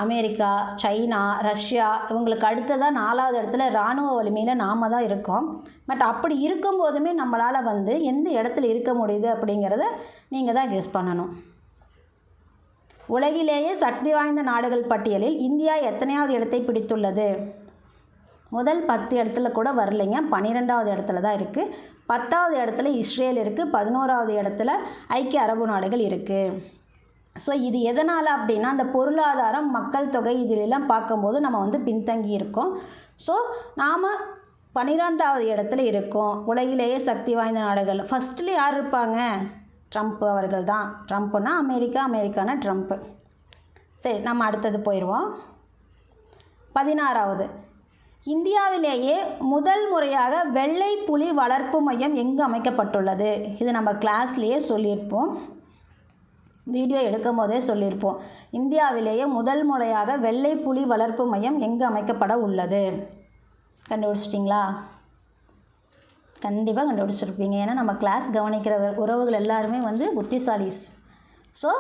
அமெரிக்கா, சைனா, ரஷ்யா இவங்களுக்கு அடுத்ததான் 4வது இடத்துல இராணுவ வலிமையில் நாம் தான் இருக்கோம். பட் அப்படி இருக்கும்போதுமே நம்மளால் வந்து எந்த இடத்துல இருக்க முடியுது அப்படிங்கிறத நீங்கள் தான் கெஸ் பண்ணணும். உலகிலேயே சக்தி வாய்ந்த நாடுகள் பட்டியலில் இந்தியா எத்தனையாவது இடத்தை பிடித்துள்ளது? முதல் 10 இடத்துல கூட வரலைங்க. 12வது இடத்துல தான் இருக்குது. 10வது இடத்துல இஸ்ரேல் இருக்குது. 11வது இடத்துல ஐக்கிய அரபு நாடுகள் இருக்குது. ஸோ இது எதனால் அப்படின்னா அந்த பொருளாதாரம், மக்கள் தொகை இதிலெல்லாம் பார்க்கும்போது நம்ம வந்து பின்தங்கி இருக்கோம். ஸோ நாம் 12வது இடத்துல இருக்கோம். உலகிலேயே சக்தி வாய்ந்த நாடுகள் ஃபஸ்ட்டில் யார் இருப்பாங்க? ட்ரம்ப் அவர்கள் தான். ட்ரம்ப்னா அமெரிக்கா, அமெரிக்கானா ட்ரம்ப்பு. சரி, நம்ம அடுத்தது போயிடுவோம். 16வது, இந்தியாவிலேயே முதல் முறையாக வெள்ளை புலி வளர்ப்பு மையம் எங்கு அமைக்கப்பட்டுள்ளது? இது நம்ம கிளாஸ்லேயே சொல்லியிருப்போம், வீடியோ எடுக்கும் போதே சொல்லியிருப்போம். இந்தியாவிலேயே முதல் முறையாக வெள்ளை புலி வளர்ப்பு மையம் எங்கு அமைக்கப்பட உள்ளது? கண்டுபிடிச்சிட்டிங்களா? கண்டிப்பாக கண்டுபிடிச்சிருப்பீங்க. ஏன்னா நம்ம கிளாஸ் கவனிக்கிற உறவுகள் எல்லாருமே வந்து புத்திசாலிஸ். ஸோ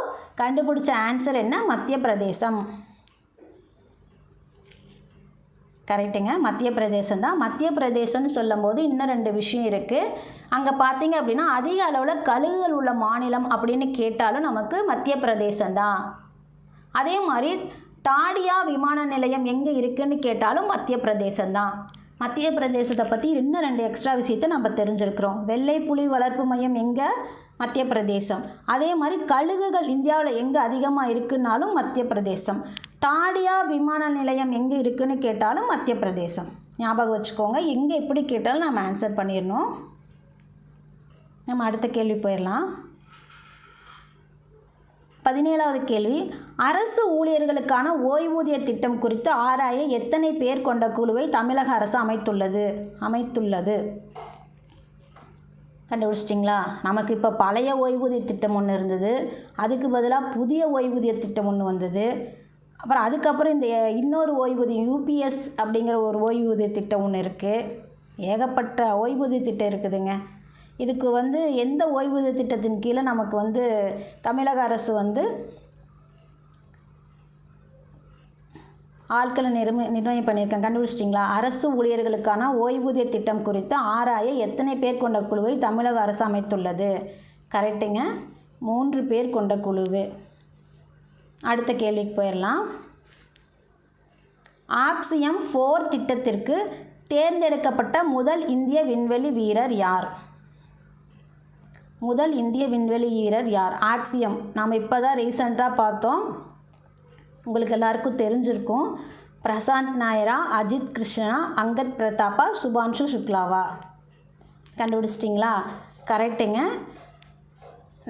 கண்டுபிடிச்ச ஆன்சர் என்ன? மத்திய பிரதேசம். கரெக்டுங்க, மத்திய பிரதேசம் தான். மத்திய பிரதேசம்னு சொல்லும்போது இன்னும் 2 விஷயம் இருக்குது. அங்கே பார்த்தீங்க அப்படின்னா அதிக அளவில் கழுகுகள் உள்ள மாநிலம் அப்படின்னு கேட்டாலும் நமக்கு மத்திய பிரதேசம் தான். அதே மாதிரி டாடியா விமான நிலையம் எங்கே இருக்குதுன்னு கேட்டாலும் மத்திய பிரதேசம் தான். மத்திய பிரதேசத்தை பற்றி இன்னும் 2 எக்ஸ்ட்ரா விஷயத்தை நம்ம தெரிஞ்சிருக்கிறோம். வெள்ளை புலி வளர்ப்பு மையம் எங்கே? மத்திய பிரதேசம். அதே மாதிரி கழுகுகள் இந்தியாவில் எங்கே அதிகமாக இருக்குன்னாலும் மத்திய பிரதேசம். டாடியா விமான நிலையம் எங்கே இருக்குதுன்னு கேட்டாலும் மத்திய பிரதேசம். ஞாபகம் வச்சுக்கோங்க. எங்கே எப்படி கேட்டாலும் நம்ம ஆன்சர் பண்ணிடணும். நம்ம அடுத்த கேள்வி போயிடலாம். 17வது கேள்வி, அரசு ஊழியர்களுக்கான ஓய்வூதிய திட்டம் குறித்து ஆராய எத்தனை பேர் கொண்ட குழுவை தமிழக அரசு அமைத்துள்ளது? கண்டுபிடிச்சிட்டிங்களா? நமக்கு இப்போ பழைய ஓய்வூதிய திட்டம் ஒன்று இருந்தது, அதுக்கு பதிலாக புதிய ஓய்வூதிய திட்டம் ஒன்று வந்தது. அப்புறம் அதுக்கப்புறம் இந்த இன்னொரு ஓய்வூதியம் UPS அப்படிங்கிற ஒரு ஓய்வூதிய திட்டம் ஒன்று இருக்குது. ஏகப்பட்ட ஓய்வூதிய திட்டம் இருக்குதுங்க. இதுக்கு எந்த ஓய்வூதிய திட்டத்தின் கீழே நமக்கு தமிழக அரசு ஆட்களை நிர்ணயம் பண்ணியிருக்காங்க? கண்டுபிடிச்சிட்டிங்களா? அரசு ஊழியர்களுக்கான ஓய்வூதிய திட்டம் குறித்து ஆராய எத்தனை பேர் கொண்ட குழுவை தமிழக அரசு அமைத்துள்ளது? கரெக்டுங்க, 3 பேர் கொண்ட குழுவு. அடுத்த கேள்விக்கு போயிடலாம். ஆக்சியம் 4 திட்டத்திற்கு தேர்ந்தெடுக்கப்பட்ட முதல் இந்திய விண்வெளி வீரர் யார்? முதல் இந்திய விண்வெளி வீரர் யார்? ஆக்சியம் நாம் இப்போ தான் ரீசெண்டாக பார்த்தோம், உங்களுக்கு எல்லாருக்கும் தெரிஞ்சிருக்கும். பிரசாந்த் நாயரா, அஜித் கிருஷ்ணா, அங்கத் பிரதாப்பா, சுபான்ஷு சுக்லாவா? கண்டுபிடிச்சிட்டிங்களா? கரெக்டுங்க.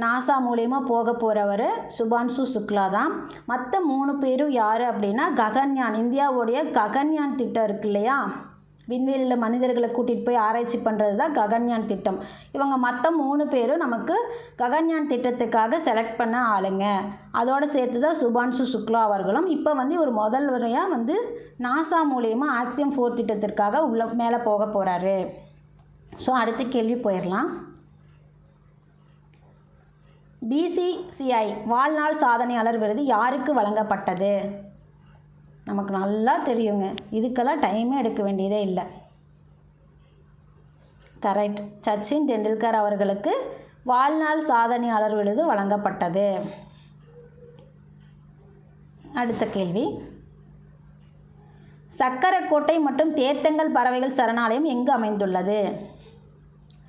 நாசா மூலயமா போக போகிறவர் சுபான்ஷு சுக்லா தான். மற்ற 3 பேரும் யார் அப்படின்னா ககன்யான், இந்தியாவுடைய ககன்யான் திட்டம் இருக்கு இல்லையா, விண்வெளியில் மனிதர்களை கூட்டிகிட்டு போய் ஆராய்ச்சி பண்ணுறது தான் ககன்யான் திட்டம். இவங்க மற்ற 3 பேரும் நமக்கு ககன்யான் திட்டத்துக்காக செலக்ட் பண்ண ஆளுங்க. அதோடு சேர்த்து தான் சுபான்ஷு சுக்லா அவர்களும் இப்போ ஒரு முதல் முறையாக நாசா மூலயமா ஆக்சியம் 4 திட்டத்திற்காக மேலே போக போகிறாரு. ஸோ அடுத்த கேள்வி போயிடலாம். BCCI வாழ்நாள் சாதனையாளர் விருது யாருக்கு வழங்கப்பட்டது? நமக்கு நல்லா தெரியுங்க, இதுக்கெல்லாம் டைமே எடுக்க வேண்டியதே இல்லை. கரெக்ட், சச்சின் டெண்டுல்கர் அவர்களுக்கு வாழ்நாள் சாதனையாளர் விருது வழங்கப்பட்டது. அடுத்த கேள்வி, சக்கரக்கோட்டை மற்றும் தேர்த்தங்கல் பறவைகள் சரணாலயம் எங்கு அமைந்துள்ளது?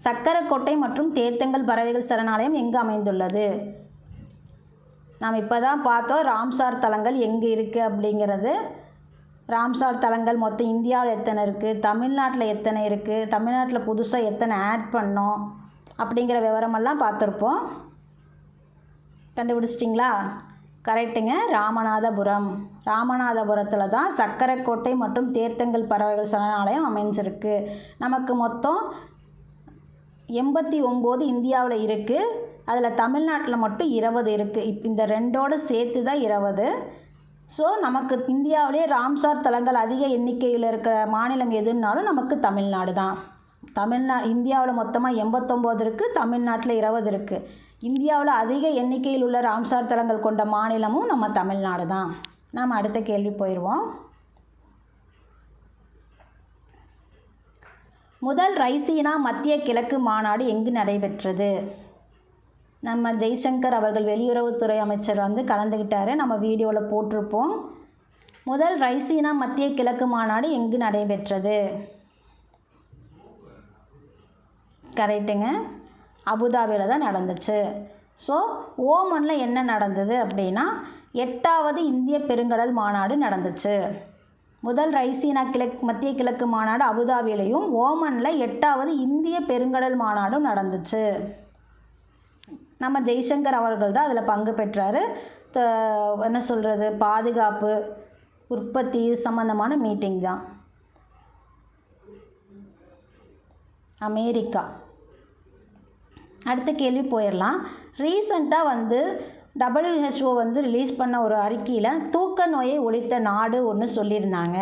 சக்கரக்கோட்டை மற்றும் தேர்த்தங்கல் பறவைகள் சரணாலயம் எங்கு அமைந்துள்ளது? நாம் இப்போ தான் பார்த்தோம் ராம்சார் தலங்கள் எங்கே இருக்குது அப்படிங்கிறது. ராம்சார் தலங்கள் மொத்தம் இந்தியாவில் எத்தனை இருக்குது, தமிழ்நாட்டில் எத்தனை இருக்குது, தமிழ்நாட்டில் புதுசாக எத்தனை ஆட் பண்ணோம் அப்படிங்கிற விவரமெல்லாம் பார்த்துருப்போம். கண்டுபிடிச்சிட்டிங்களா? கரெக்டுங்க, ராமநாதபுரத்தில் தான் சக்கரக்கோட்டை மற்றும் தேர்த்தங்கல் பறவைகள் சரணாலயம் அமைஞ்சிருக்கு. நமக்கு மொத்தம் 89 இந்தியாவில் இருக்குது, அதில் தமிழ்நாட்டில் மட்டும் 20 இருக்குது. இந்த 2ஓடு சேர்த்து தான் 20. ஸோ நமக்கு இந்தியாவிலே ராம்சார் தலங்கள் அதிக எண்ணிக்கையில் இருக்கிற மாநிலம் எதுன்னாலும் நமக்கு தமிழ்நாடு தான். இந்தியாவில் மொத்தமாக 89 இருக்குது, தமிழ்நாட்டில் 20 இருக்குது. இந்தியாவில் அதிக எண்ணிக்கையில் உள்ள ராம்சார் தலங்கள் கொண்ட மாநிலமும் நம்ம தமிழ்நாடு தான். நாம் அடுத்த கேள்வி போயிடுவோம். முதல் ரைசீனா மத்திய கிழக்கு மாநாடு எங்கு நடைபெற்றது? நம்ம ஜெய்சங்கர் அவர்கள் வெளியுறவுத்துறை அமைச்சர் கலந்துக்கிட்டாரு, நம்ம வீடியோவில் போட்டிருப்போம். முதல் ரைசீனா மத்திய கிழக்கு மாநாடு எங்கு நடைபெற்றது? கரெக்டுங்க, அபுதாபியில் தான் நடந்துச்சு. ஸோ ஓமனில் என்ன நடந்தது அப்படின்னா 8வது இந்திய பெருங்கடல் மாநாடு நடந்துச்சு. முதல் ரைசீனா மத்திய கிழக்கு மாநாடு அபுதாபியிலையும், ஓமனில் 8வது இந்திய பெருங்கடல் மாநாடும் நடந்துச்சு. நம்ம ஜெய்சங்கர் அவர்கள் தான் அதில் பங்கு பெற்றார். என்ன சொல்கிறது, பாதுகாப்பு உற்பத்தி சம்மந்தமான மீட்டிங் தான். அமெரிக்கா. அடுத்த கேள்வி போயிடலாம். ரீசண்டாக WHO ரிலீஸ் பண்ண ஒரு அறிக்கையில் தூக்க நோயை ஒழித்த நாடு ஒன்று சொல்லியிருந்தாங்க.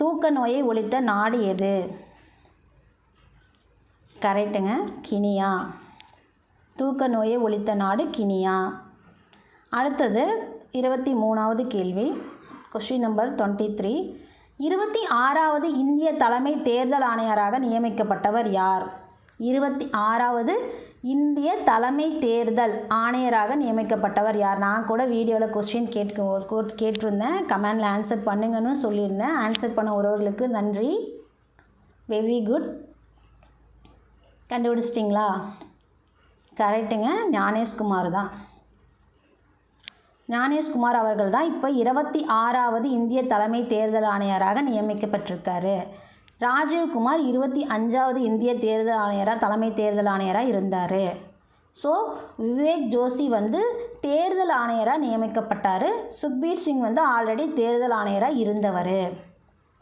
தூக்க நோயை ஒழித்த நாடு எது? கரெக்டுங்க, கினியா. தூக்க நோயை ஒழித்த நாடு கினியா. அடுத்தது 23வது கேள்வி, கொஸ்டின் நம்பர் 23. 26வது இந்திய தலைமை தேர்தல் ஆணையராக நியமிக்கப்பட்டவர் யார்? 26வது இந்திய தலைமை தேர்தல் ஆணையராக நியமிக்கப்பட்டவர் யார்? நான் கூட வீடியோவில் கொஸ்டின் கேட்டிருந்தேன், கமெண்டில் ஆன்சர் பண்ணுங்கன்னு சொல்லியிருந்தேன். ஆன்சர் பண்ண உறவுகளுக்கு நன்றி. Very good. கண்டுபிடிச்சிட்டிங்களா? கரெக்டுங்க, ஞானேஷ்குமார் தான். ஞானேஷ்குமார் அவர்கள் தான் இப்போ 26வது இந்திய தலைமை தேர்தல் ஆணையராக நியமிக்கப்பட்டிருக்காரு. ராஜீவ்குமார் 25வது இந்திய தேர்தல் ஆணையராக தலைமை தேர்தல் ஆணையராக இருந்தார். ஸோ விவேக் ஜோஷி வந்து தேர்தல் ஆணையராக நியமிக்கப்பட்டார். சுக்பீர் சிங் வந்து ஆல்ரெடி தேர்தல் ஆணையராக இருந்தவர்.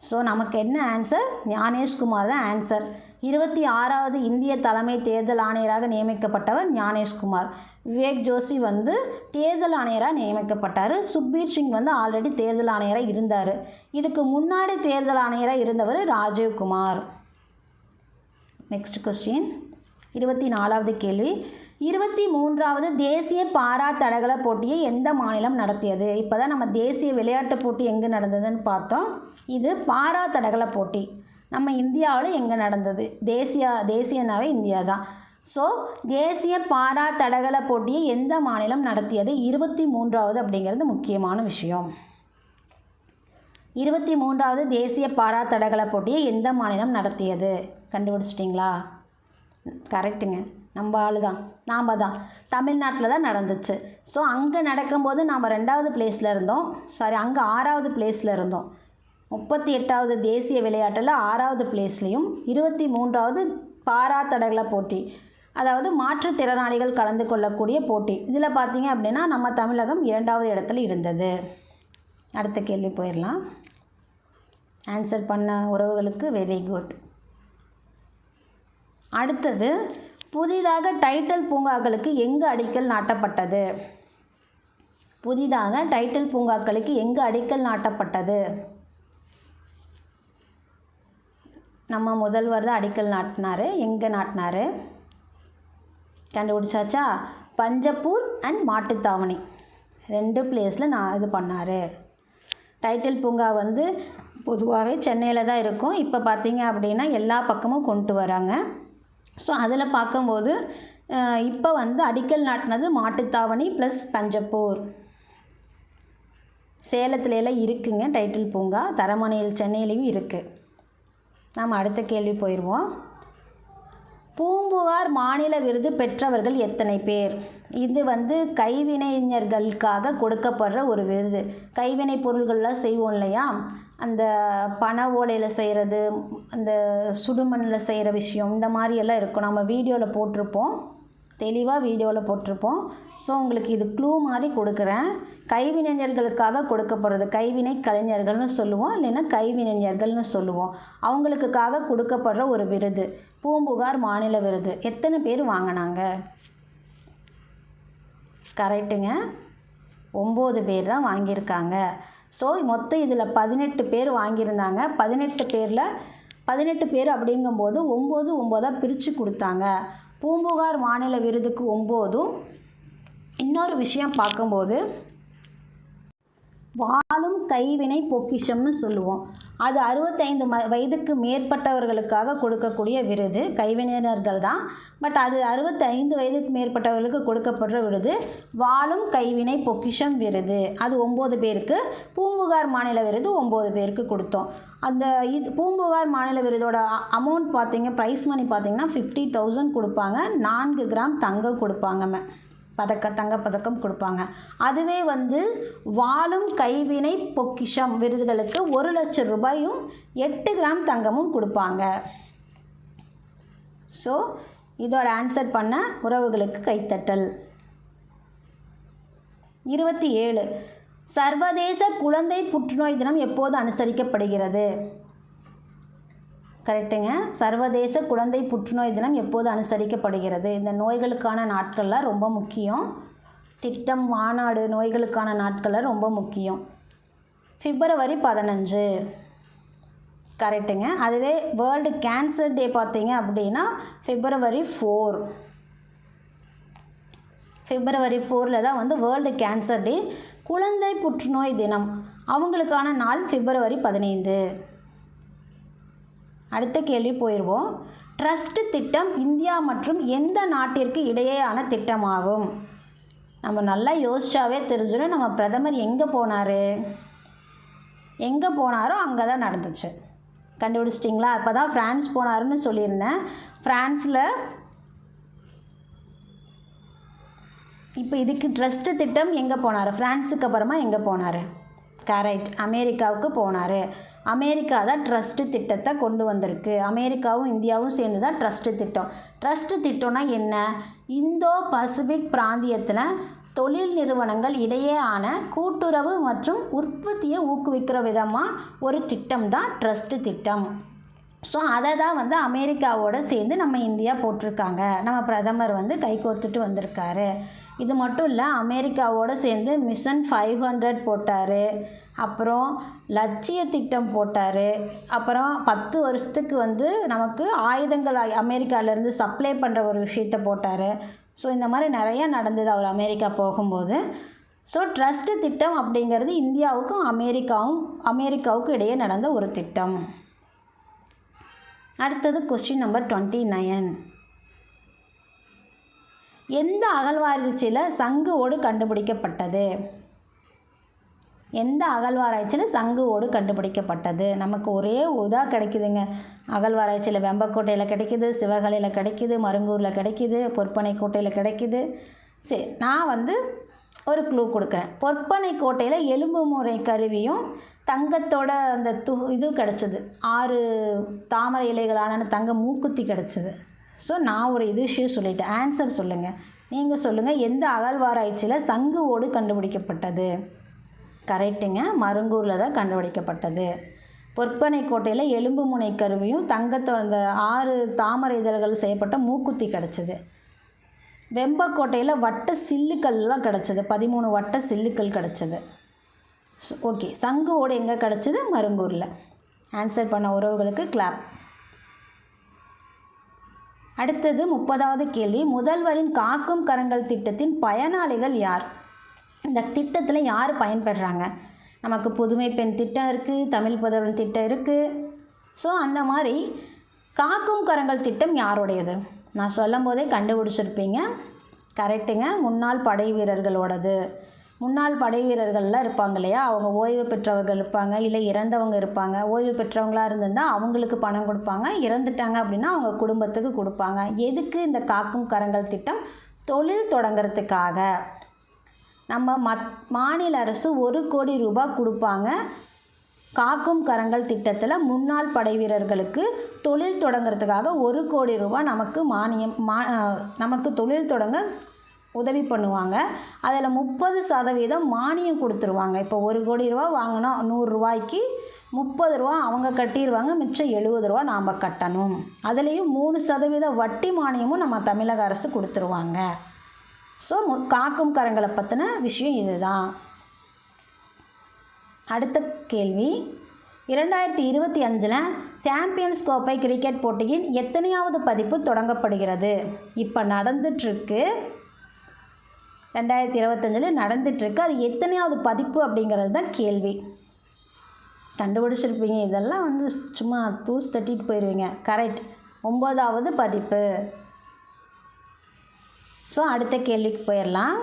ஸோ நமக்கு என்ன ஆன்சர்? ஞானேஷ்குமார் தான் ஆன்சர். 26வது இந்திய தலைமை தேர்தல் ஆணையராக நியமிக்கப்பட்டவர் ஞானேஷ்குமார். விவேக் ஜோஷி வந்து தேர்தல் ஆணையராக நியமிக்கப்பட்டார். சுக்பீர் சிங் வந்து ஆல்ரெடி தேர்தல் ஆணையராக இருந்தார். இதுக்கு முன்னாடி தேர்தல் ஆணையராக இருந்தவர் ராஜீவ்குமார். நெக்ஸ்ட் கொஸ்டின், 24வது கேள்வி. 23வது தேசிய பாரா தடகள போட்டியை எந்த மாநிலம் நடத்தியது? இப்போ தான் நம்ம தேசிய விளையாட்டு போட்டி எங்கே நடந்ததுன்னு பார்த்தோம். இது பாரா தடகள போட்டி நம்ம இந்தியாவில் எங்கே நடந்தது? தேசியனாவே இந்தியா தான். ஸோ தேசிய பாரா தடகள போட்டியை எந்த மாநிலம் நடத்தியது? 23வது அப்படிங்கிறது முக்கியமான விஷயம். 23வது தேசிய பாரா தடகள போட்டியை எந்த மாநிலம் நடத்தியது? கண்டுபிடிச்சிட்டிங்களா? கரெக்டுங்க, நம்ம ஆள் தான், நாம் தான். தமிழ்நாட்டில் தான் நடந்துச்சு. ஸோ அங்கே நடக்கும்போது நாம் 2வது பிளேஸில் இருந்தோம். அங்கே 6வது பிளேஸில் இருந்தோம். 38வது தேசிய விளையாட்டில் 6வது பிளேஸ்லையும் 23வது பாரா தடகள போட்டி, அதாவது மாற்றுத்திறனாளிகள் கலந்து கொள்ளக்கூடிய போட்டி, இதில் பார்த்தீங்க அப்படின்னா நம்ம தமிழகம் 2வது இடத்துல இருந்தது. அடுத்த கேள்வி போயிடலாம். ஆன்சர் பண்ண உறவுகளுக்கு வெரி குட். அடுத்தது, புதிதாக டைட்டில் பூங்காக்களுக்கு எங்கு அடிக்கல் நாட்டப்பட்டது? புதிதாக டைட்டில் பூங்காக்களுக்கு எங்கு அடிக்கல் நாட்டப்பட்டது? நம்ம முதல்வர் தான் அடிக்கல் நாட்டினார். எங்கே நாட்டினார்? கண்டுபிடிச்சாச்சா? பஞ்சப்பூர் அண்ட் மாட்டுத்தாவணி 2 பிளேஸில் இது பண்ணார். டைட்டில் பூங்கா வந்து பொதுவாகவே சென்னையில் தான் இருக்கும். இப்போ பார்த்தீங்க அப்படின்னா எல்லா பக்கமும் கொண்டு வராங்க. ஸோ அதில் பார்க்கும்போது இப்போ வந்து அடிக்கல் நாட்டினது மாட்டுத்தாவணி ப்ளஸ் பஞ்சப்பூர். சேலத்துலலாம் இருக்குங்க டைட்டில் பூங்கா, தரமணியில் சென்னையிலையும் இருக்குது. நாம் அடுத்த கேள்வி போயிடுவோம். பூம்புகார் மாநில விருது பெற்றவர்கள் எத்தனை பேர்? இது வந்து கைவினைஞர்களுக்காக கொடுக்கப்படுற ஒரு விருது. கைவினை பொருள்கள்லாம் செய்வோம் இல்லையா, அந்த பனை ஓலையில் செய்கிறது, அந்த சுடுமண்ணில் செய்கிற விஷயம், இந்த மாதிரியெல்லாம் இருக்கும். நம்ம வீடியோவில் போட்டிருப்போம், தெளிவாக வீடியோவில் போட்டிருப்போம். ஸோ உங்களுக்கு இது க்ளூ மாதிரி கொடுக்குறேன். கைவினைஞர்களுக்காக கொடுக்கப்படுறது, கைவினை கலைஞர்கள்னு சொல்லுவோம், இல்லைன்னா கைவினைஞர்கள்னு சொல்லுவோம். அவங்களுக்காக கொடுக்கப்படுற ஒரு விருது பூம்புகார் மாநில விருது. எத்தனை பேர் வாங்கினாங்க? கரெக்டுங்க, 9 பேர் தான் வாங்கியிருக்காங்க. ஸோ மொத்தம் இதில் 18 பேர் வாங்கியிருந்தாங்க. 18 பேர் அப்படிங்கும்போது 9 பிரித்து கொடுத்தாங்க. பூம்புகார் மாநில விருதுக்கு 9. இன்னொரு விஷயம் பார்க்கும்போது வாழும் கைவினை பொக்கிஷம்னு சொல்லுவோம். அது 65 வயதுக்கு மேற்பட்டவர்களுக்காக கொடுக்கக்கூடிய விருது, கைவினைஞர்கள் தான். பட் அது 65 வயதுக்கு மேற்பட்டவர்களுக்கு கொடுக்கப்படுற விருது வாழும் கைவினை பொக்கிஷம் விருது. அது 9 பேருக்கு. பூம்புகார் மாநில விருது 9 பேருக்கு கொடுத்தோம். அந்த பூம்புகார் மாநில விருதோட அமௌண்ட் பார்த்தீங்க, ப்ரைஸ் மணி பார்த்தீங்கன்னா 50,000 கொடுப்பாங்க. 4 கிராம் தங்கம் கொடுப்பாங்க, தங்கப்பதக்கம் கொடுப்பாங்க. அதுவே வந்து வாழும் கைவினை பொக்கிஷம் விருதுகளுக்கு 1 லட்சம் ரூபாயும் 8 கிராம் தங்கமும் கொடுப்பாங்க. ஸோ இதோட ஆன்சர் பண்ண உறவுகளுக்கு கைத்தட்டல். 27 சர்வதேச குழந்தை புற்றுநோய் தினம் எப்போது அனுசரிக்கப்படுகிறது? கரெக்டுங்க, சர்வதேச குழந்தை புற்றுநோய் தினம் எப்போது அனுசரிக்கப்படுகிறது? இந்த நோய்களுக்கான நாட்கள்லாம் ரொம்ப முக்கியம். திட்டம், மாநாடு, நோய்களுக்கான நாட்கள்லாம் ரொம்ப முக்கியம். February 15. கரெக்டுங்க. அதுவே வேர்ல்டு கேன்சர் டே பார்த்தீங்க அப்படின்னா February 4. February 4 தான் வந்து வேர்ல்டு கேன்சர் டே. குழந்தை புற்றுநோய் தினம் அவங்களுக்கான நாள் February 15. அடுத்த கேள்வி போயிடுவோம். ட்ரஸ்ட் திட்டம் இந்தியா மற்றும் எந்த நாட்டிற்கு இடையேயான திட்டமாகும்? நம்ம நல்லா யோசிச்சாவே தெரிஞ்சிடும். நம்ம பிரதமர் எங்கே போனாரோ அங்கே தான் நடந்துச்சு. கண்டுபிடிச்சிட்டிங்களா? இப்போ தான் ஃப்ரான்ஸ் போனாருன்னு சொல்லியிருந்தேன். ஃப்ரான்ஸில் இப்போ இதுக்கு ட்ரஸ்ட் திட்டம் எங்கே போனார்? ஃப்ரான்ஸுக்கு அப்புறமா எங்கே போனார்? கரெக்ட், அமெரிக்காவுக்கு போனார். அமெரிக்கா தான் ட்ரஸ்ட்டு திட்டத்தை கொண்டு வந்திருக்கு. அமெரிக்காவும் இந்தியாவும் சேர்ந்து தான் ட்ரஸ்ட்டு திட்டம். ட்ரஸ்ட்டு திட்டம்னா என்ன? இந்தோ பசிபிக் பிராந்தியத்தில் தொழில் நிறுவனங்கள் இடையேயான கூட்டுறவு மற்றும் உற்பத்தியை ஊக்குவிக்கிற விதமாக ஒரு திட்டம் தான் ட்ரஸ்ட்டு திட்டம். ஸோ அதை தான் வந்து அமெரிக்காவோடு சேர்ந்து நம்ம இந்தியா போட்டிருக்காங்க. நம்ம பிரதமர் வந்து கைகோர்த்துட்டு வந்திருக்காரு. இது மட்டும் இல்லை, அமெரிக்காவோடு சேர்ந்து மிஷன் 500 போட்டார். அப்புறம் லட்சிய திட்டம் போட்டார். அப்புறம் 10 வருஷத்துக்கு வந்து நமக்கு ஆயுதங்கள் அமெரிக்காவிலேருந்து சப்ளை பண்ணுற ஒரு விஷயத்தை போட்டார். ஸோ இந்த மாதிரி நிறையா நடந்தது அவர் அமெரிக்கா போகும்போது. ஸோ ட்ரஸ்ட் திட்டம் அப்படிங்கிறது இந்தியாவுக்கும் அமெரிக்காவுக்கும் இடையே நடந்த ஒரு திட்டம். அடுத்தது கொஸ்டின் நம்பர் 29. எந்த அகழ்வாராய்ச்சியில் சங்கு ஓடு கண்டுபிடிக்கப்பட்டது? எந்த அகழ்வாராய்ச்சியில் சங்கு ஓடு கண்டுபிடிக்கப்பட்டது? நமக்கு ஒரே இதாக கிடைக்குதுங்க. அகழ்வாராய்ச்சியில் வெம்பக்கோட்டையில் கிடைக்கிது, சிவகலையில் கிடைக்கிது, மருங்கூரில் கிடைக்கிது, பொற்பனைக்கோட்டையில் கிடைக்கிது. சரி, நான் வந்து ஒரு க்ளூ கொடுக்குறேன். பொற்பனைக்கோட்டையில் எலும்பு முறை கருவியும் தங்கத்தோட அந்த இது கிடச்சிது. 6 தாமரை இலைகளான தங்க மூக்குத்தி கிடச்சிது. ஸோ நான் ஒரு விஷயம் சொல்லிட்டேன். ஆன்சர் சொல்லுங்கள். நீங்கள் சொல்லுங்கள், எந்த அகழ்வாராய்ச்சியில் சங்கு ஓடு கண்டுபிடிக்கப்பட்டது? கரெக்டுங்க, மருங்கூரில் தான் கண்டுபிடிக்கப்பட்டது. பொற்பனைக்கோட்டையில் எலும்பு முனை கருவியும் தங்கத்தோட அந்த 6 தாமரை இதழ்கள் செய்யப்பட்ட மூக்குத்தி கிடச்சிது. வெம்பக்கோட்டையில் வட்ட சில்லுக்கள்லாம் கிடச்சிது. 13 வட்ட சில்லுக்கள் கிடச்சிது. ஓகே, சங்கு ஓடு எங்கே கிடச்சிது? மருங்கூரில். ஆன்சர் பண்ண உறவுகளுக்கு கிளாப். அடுத்தது 30வது கேள்வி. முதல்வரின் காக்கும் கரங்கள் திட்டத்தின் பயனாளிகள் யார்? இந்த திட்டத்தில் யார் பயன்படுறாங்க? நமக்கு புதுமை பெண் திட்டம் இருக்குது, தமிழ் புதல்வன் திட்டம் இருக்குது. ஸோ அந்த மாதிரி காக்கும் கரங்கள் திட்டம் யாருடையது? நான் சொல்லும் போதே கண்டுபிடிச்சிருப்பீங்க. கரெக்டுங்க, முன்னாள் படை வீரர்களோடது. முன்னாள் படை வீரர்கள்லாம் இருப்பாங்க இல்லையா, அவங்க ஓய்வு பெற்றவர்கள் இருப்பாங்க, இல்லை இறந்தவங்க இருப்பாங்க. ஓய்வு பெற்றவங்களாக இருந்திருந்தால் அவங்களுக்கு பணம் கொடுப்பாங்க, இறந்துட்டாங்க அப்படின்னா அவங்க குடும்பத்துக்கு கொடுப்பாங்க. எதுக்கு இந்த காக்கும் கரங்கள் திட்டம்? தொழில் தொடங்கிறதுக்காக. நம்ம மாநில அரசு 1 கோடி ரூபாய் கொடுப்பாங்க. காக்கும் கரங்கள் திட்டத்தில் முன்னாள் படை வீரர்களுக்கு தொழில் தொடங்கிறதுக்காக 1 கோடி ரூபாய் நமக்கு மானியம் நமக்கு தொழில் தொடங்க உதவி பண்ணுவாங்க. அதில் 30% மானியம் கொடுத்துருவாங்க. இப்போ 1 கோடி ரூபா வாங்கினோம், 100 ரூபாய்க்கு 30 ரூபா அவங்க கட்டிடுவாங்க, மிச்சம் 70 ரூபா நாம் கட்டணும். அதுலேயும் 3% வட்டி மானியமும் நம்ம தமிழக அரசு கொடுத்துருவாங்க. ஸோ காக்கும் கரங்களை பற்றின விஷயம் இதுதான். அடுத்த கேள்வி. 2025 சாம்பியன்ஸ் கோப்பை கிரிக்கெட் போட்டியின் எத்தனையாவது பதிப்பு தொடங்கப்படுகிறது? இப்போ நடந்துட்டுருக்கு. 2025 நடந்துட்டுருக்கு. அது எத்தனையாவது பதிப்பு அப்படிங்கிறது தான் கேள்வி. கண்டுபிடிச்சிருப்பீங்க. இதெல்லாம் வந்து சும்மா தூசு தட்டிட்டு போயிடுவீங்க. கரெக்ட், 9வது பதிப்பு. ஸோ அடுத்த கேள்விக்கு போயிடலாம்.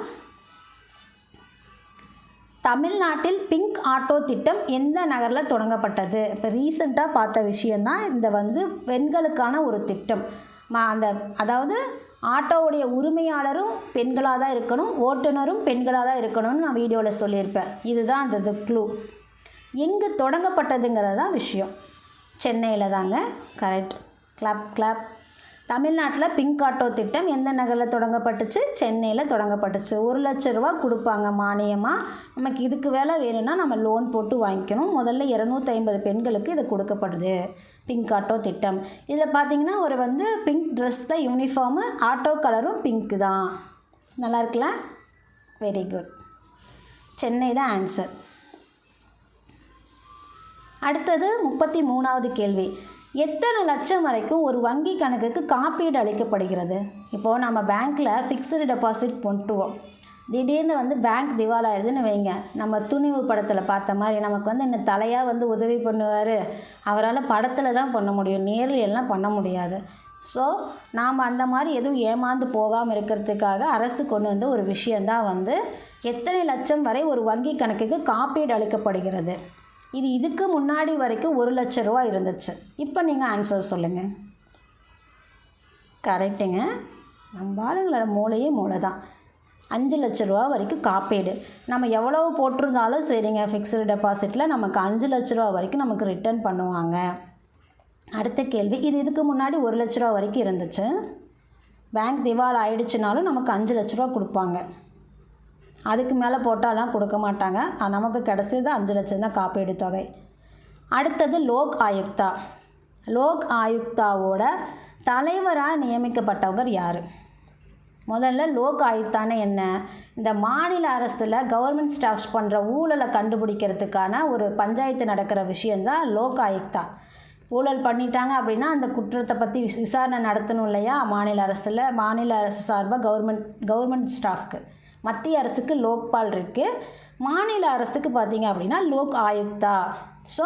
தமிழ்நாட்டில் பிங்க் ஆட்டோ திட்டம் எந்த நகரில் தொடங்கப்பட்டது? இப்போ ரீசெண்டாக பார்த்த விஷயந்தான். இந்த வந்து பெண்களுக்கான ஒரு திட்டம். அதாவது ஆட்டோவுடைய உரிமையாளரும் பெண்களாக தான் இருக்கணும், ஓட்டுநரும் பெண்களாக தான் இருக்கணும்னு நான் வீடியோவில் சொல்லியிருப்பேன். இதுதான் அந்த க்ளூ. எங்கே தொடங்கப்பட்டதுங்கிறது தான் விஷயம். சென்னையில் தாங்க. Correct, clap clap. தமிழ்நாட்டில் பிங்க் ஆட்டோ திட்டம் எந்த நகரில் தொடங்கப்பட்டுச்சு? சென்னையில் தொடங்கப்பட்டுச்சு. 1 லட்ச ரூபா கொடுப்பாங்க மானியமாக. நமக்கு இதுக்கு வேலை வேணும்னா நம்ம லோன் போட்டு வாங்கிக்கணும். முதல்ல 250 பெண்களுக்கு இது கொடுக்கப்படுது, பிங்க் ஆட்டோ திட்டம். இதில் பார்த்திங்கன்னா ஒரு வந்து பிங்க் ட்ரெஸ் தான் யூனிஃபார்மு, ஆட்டோ கலரும் பிங்க்கு தான். நல்லா இருக்குல்ல? Very good. சென்னை தான் ஆன்சர். அடுத்தது 33வது கேள்வி. எத்தனை லட்சம் வரைக்கும் ஒரு வங்கி கணக்குக்கு காப்பீடு அளிக்கப்படுகிறது? இப்போது நம்ம பேங்க்கில் ஃபிக்ஸ்டு டெபாசிட் போட்டுருவோம். திடீர்னு வந்து பேங்க் திவாலாயிருதுன்னு வைங்க. நம்ம துணிவு படத்தில் பார்த்த மாதிரி நமக்கு வந்து என்ன தலையாக வந்து உதவி பண்ணுவார். அவரால் படத்தில் தான் பண்ண முடியும், நேரில் எல்லாம் பண்ண முடியாது. ஸோ நாம் அந்த மாதிரி எதுவும் ஏமாந்து போகாமல் இருக்கிறதுக்காக அரசு கொண்டு வந்த ஒரு விஷயந்தான் வந்து எத்தனை லட்சம் வரை ஒரு வங்கி கணக்குக்கு காப்பீடு அளிக்கப்படுகிறது. இதுக்கு முன்னாடி வரைக்கும் 1 லட்ச ரூபா இருந்துச்சு. இப்போ நீங்கள் ஆன்சர் சொல்லுங்கள். கரெக்டுங்க. நம்ம ஆளுங்களோட மூளையே மூளை தான். 5 லட்ச ரூபா வரைக்கும் காப்பீடு. நம்ம எவ்வளவு போட்டிருந்தாலும் சரிங்க, ஃபிக்ஸ்டு டெபாசிட்டில் நமக்கு 5 லட்ச ரூபா வரைக்கும் நமக்கு ரிட்டர்ன் பண்ணுவாங்க. அடுத்த கேள்வி, இதுக்கு முன்னாடி 1 லட்ச ரூபா வரைக்கும் இருந்துச்சு. பேங்க் திவால் ஆயிடுச்சுனாலும் நமக்கு 5 லட்ச ரூபா கொடுப்பாங்க. அதுக்கு மேலே போட்டாலாம் கொடுக்க மாட்டாங்க. நமக்கு கிடைச்சது 5 லட்சம் தான் காப்பீடு தொகை. அடுத்தது லோக் ஆயுக்தா. லோக் ஆயுக்தாவோட தலைவராக நியமிக்கப்பட்டவர் யார்? முதல்ல லோக் ஆயுக்தான்னு என்ன? இந்த மாநில அரசில் கவர்மெண்ட் ஸ்டாஃப்ஸ் பண்ணுற ஊழலை கண்டுபிடிக்கிறதுக்கான ஒரு பஞ்சாயத்து நடக்கிற விஷயந்தான் லோக் ஆயுக்தா. ஊழல் பண்ணிட்டாங்க அப்படின்னா அந்த குற்றத்தை பற்றி விசாரணை நடத்தணும் இல்லையா? மாநில அரசு சார்பாக கவர்மெண்ட் ஸ்டாஃப்க்கு. மத்திய அரசுக்கு லோக்பால் இருக்குது, மாநில அரசுக்கு பார்த்திங்க அப்படின்னா லோக் ஆயுக்தா. ஸோ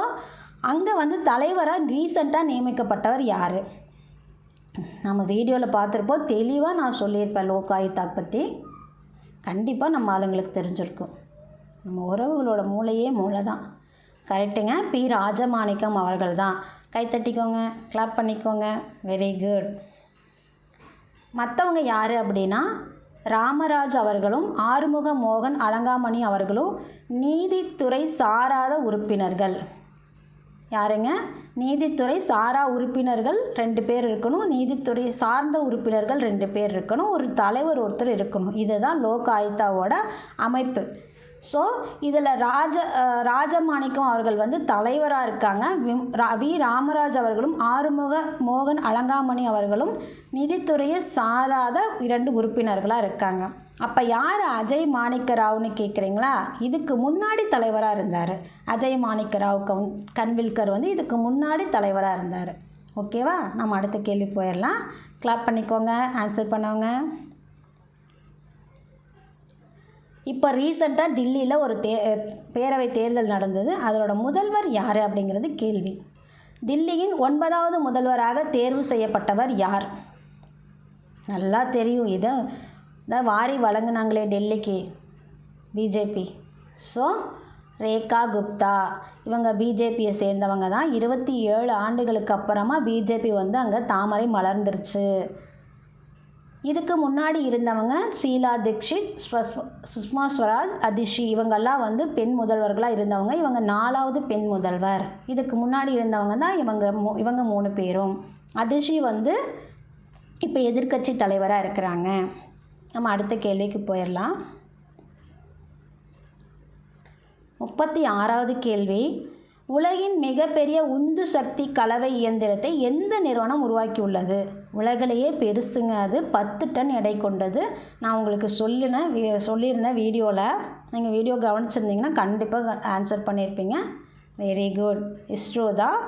அங்கே வந்து தலைவராக ரீசெண்டாக நியமிக்கப்பட்டவர் யார்? நம்ம வீடியோவில் பார்த்துருப்போம், தெளிவாக நான் சொல்லியிருப்பேன் லோக் ஆயுக்தா பற்றி. கண்டிப்பாக நம்ம ஆளுங்களுக்கு தெரிஞ்சிருக்கும். நம்ம உறவுகளோட மூளையே மூளை தான். கரெக்டுங்க. பி ராஜமாணிக்கம் அவர்கள் தான். கைத்தட்டிக்கோங்க, கிளாப் பண்ணிக்கோங்க. Very good. மற்றவங்க யார் அப்படின்னா ராமராஜ் அவர்களும் ஆறுமுக மோகன் அலங்காமணி அவர்களும் நீதித்துறை சாராத உறுப்பினர்கள். யாருங்க? நீதித்துறை சாரா உறுப்பினர்கள் 2 பேர் இருக்கணும், நீதித்துறை சார்ந்த உறுப்பினர்கள் 2 பேர் இருக்கணும், ஒரு தலைவர் ஒருத்தர் இருக்கணும். இதுதான் லோக் ஆயுக்தாவோட அமைப்பு. ஸோ இதில் ராஜமாணிக்கம் அவர்கள் வந்து தலைவராக இருக்காங்க. வி ராமராஜ் அவர்களும் ஆறுமுக மோகன் அலங்காமணி அவர்களும் நிதித்துறையை சாராத 2 உறுப்பினர்களாக இருக்காங்க. அப்போ யார் அஜய் மாணிக்கராவ்னு கேட்குறீங்களா? இதுக்கு முன்னாடி தலைவராக இருந்தார். அஜய் மாணிக்கராவ் கன்வில்கர் வந்து இதுக்கு முன்னாடி தலைவராக இருந்தார். ஓகேவா? நம்ம அடுத்த கேள்வி போயிடலாம். கிளாப் பண்ணிக்கோங்க, ஆன்சர் பண்ணவங்க. இப்போ ரீசெண்டாக டில்லியில் ஒரு பேரவை தேர்தல் நடந்தது. அதோட முதல்வர் யார் அப்படிங்கிறது கேள்வி. டில்லியின் 9வது முதல்வராக தேர்வு செய்யப்பட்டவர் யார்? நல்லா தெரியும். இதை வாரி வழங்கினாங்களே டெல்லிக்கு பிஜேபி. ஸோ ரேகா குப்தா இவங்க பிஜேபியை சேர்ந்தவங்க தான். 27 ஆண்டுகளுக்கு அப்புறமா பிஜேபி வந்து அங்கே தாமரை மலர்ந்துருச்சு. இதுக்கு முன்னாடி இருந்தவங்க ஷீலா தீக்ஷித், சுஷ்மா ஸ்வராஜ், அதிஷி இவங்கெல்லாம் வந்து பெண் முதல்வர்களாக இருந்தவங்க. இவங்க 4வது பெண் முதல்வர். இதுக்கு முன்னாடி இருந்தவங்க தான் இவங்க 3 பேரும். அதிஷி வந்து இப்போ எதிர்க்கட்சி தலைவராக இருக்கிறாங்க. நம்ம அடுத்த கேள்விக்கு போயிடலாம். 36வது கேள்வி, உலகின் மிகப்பெரிய உந்து சக்தி கலவை இயந்திரத்தை எந்த நிறுவனம் உருவாக்கியுள்ளது? உலகிலேயே பெருசுங்க, அது 10 டன் எடை கொண்டது. நான் உங்களுக்கு சொல்லியிருந்தேன் வீடியோவில். நீங்கள் வீடியோ கவனிச்சிருந்தீங்கன்னா கண்டிப்பாக ஆன்சர் பண்ணியிருப்பீங்க. Very good. இஸ்ரோ தான்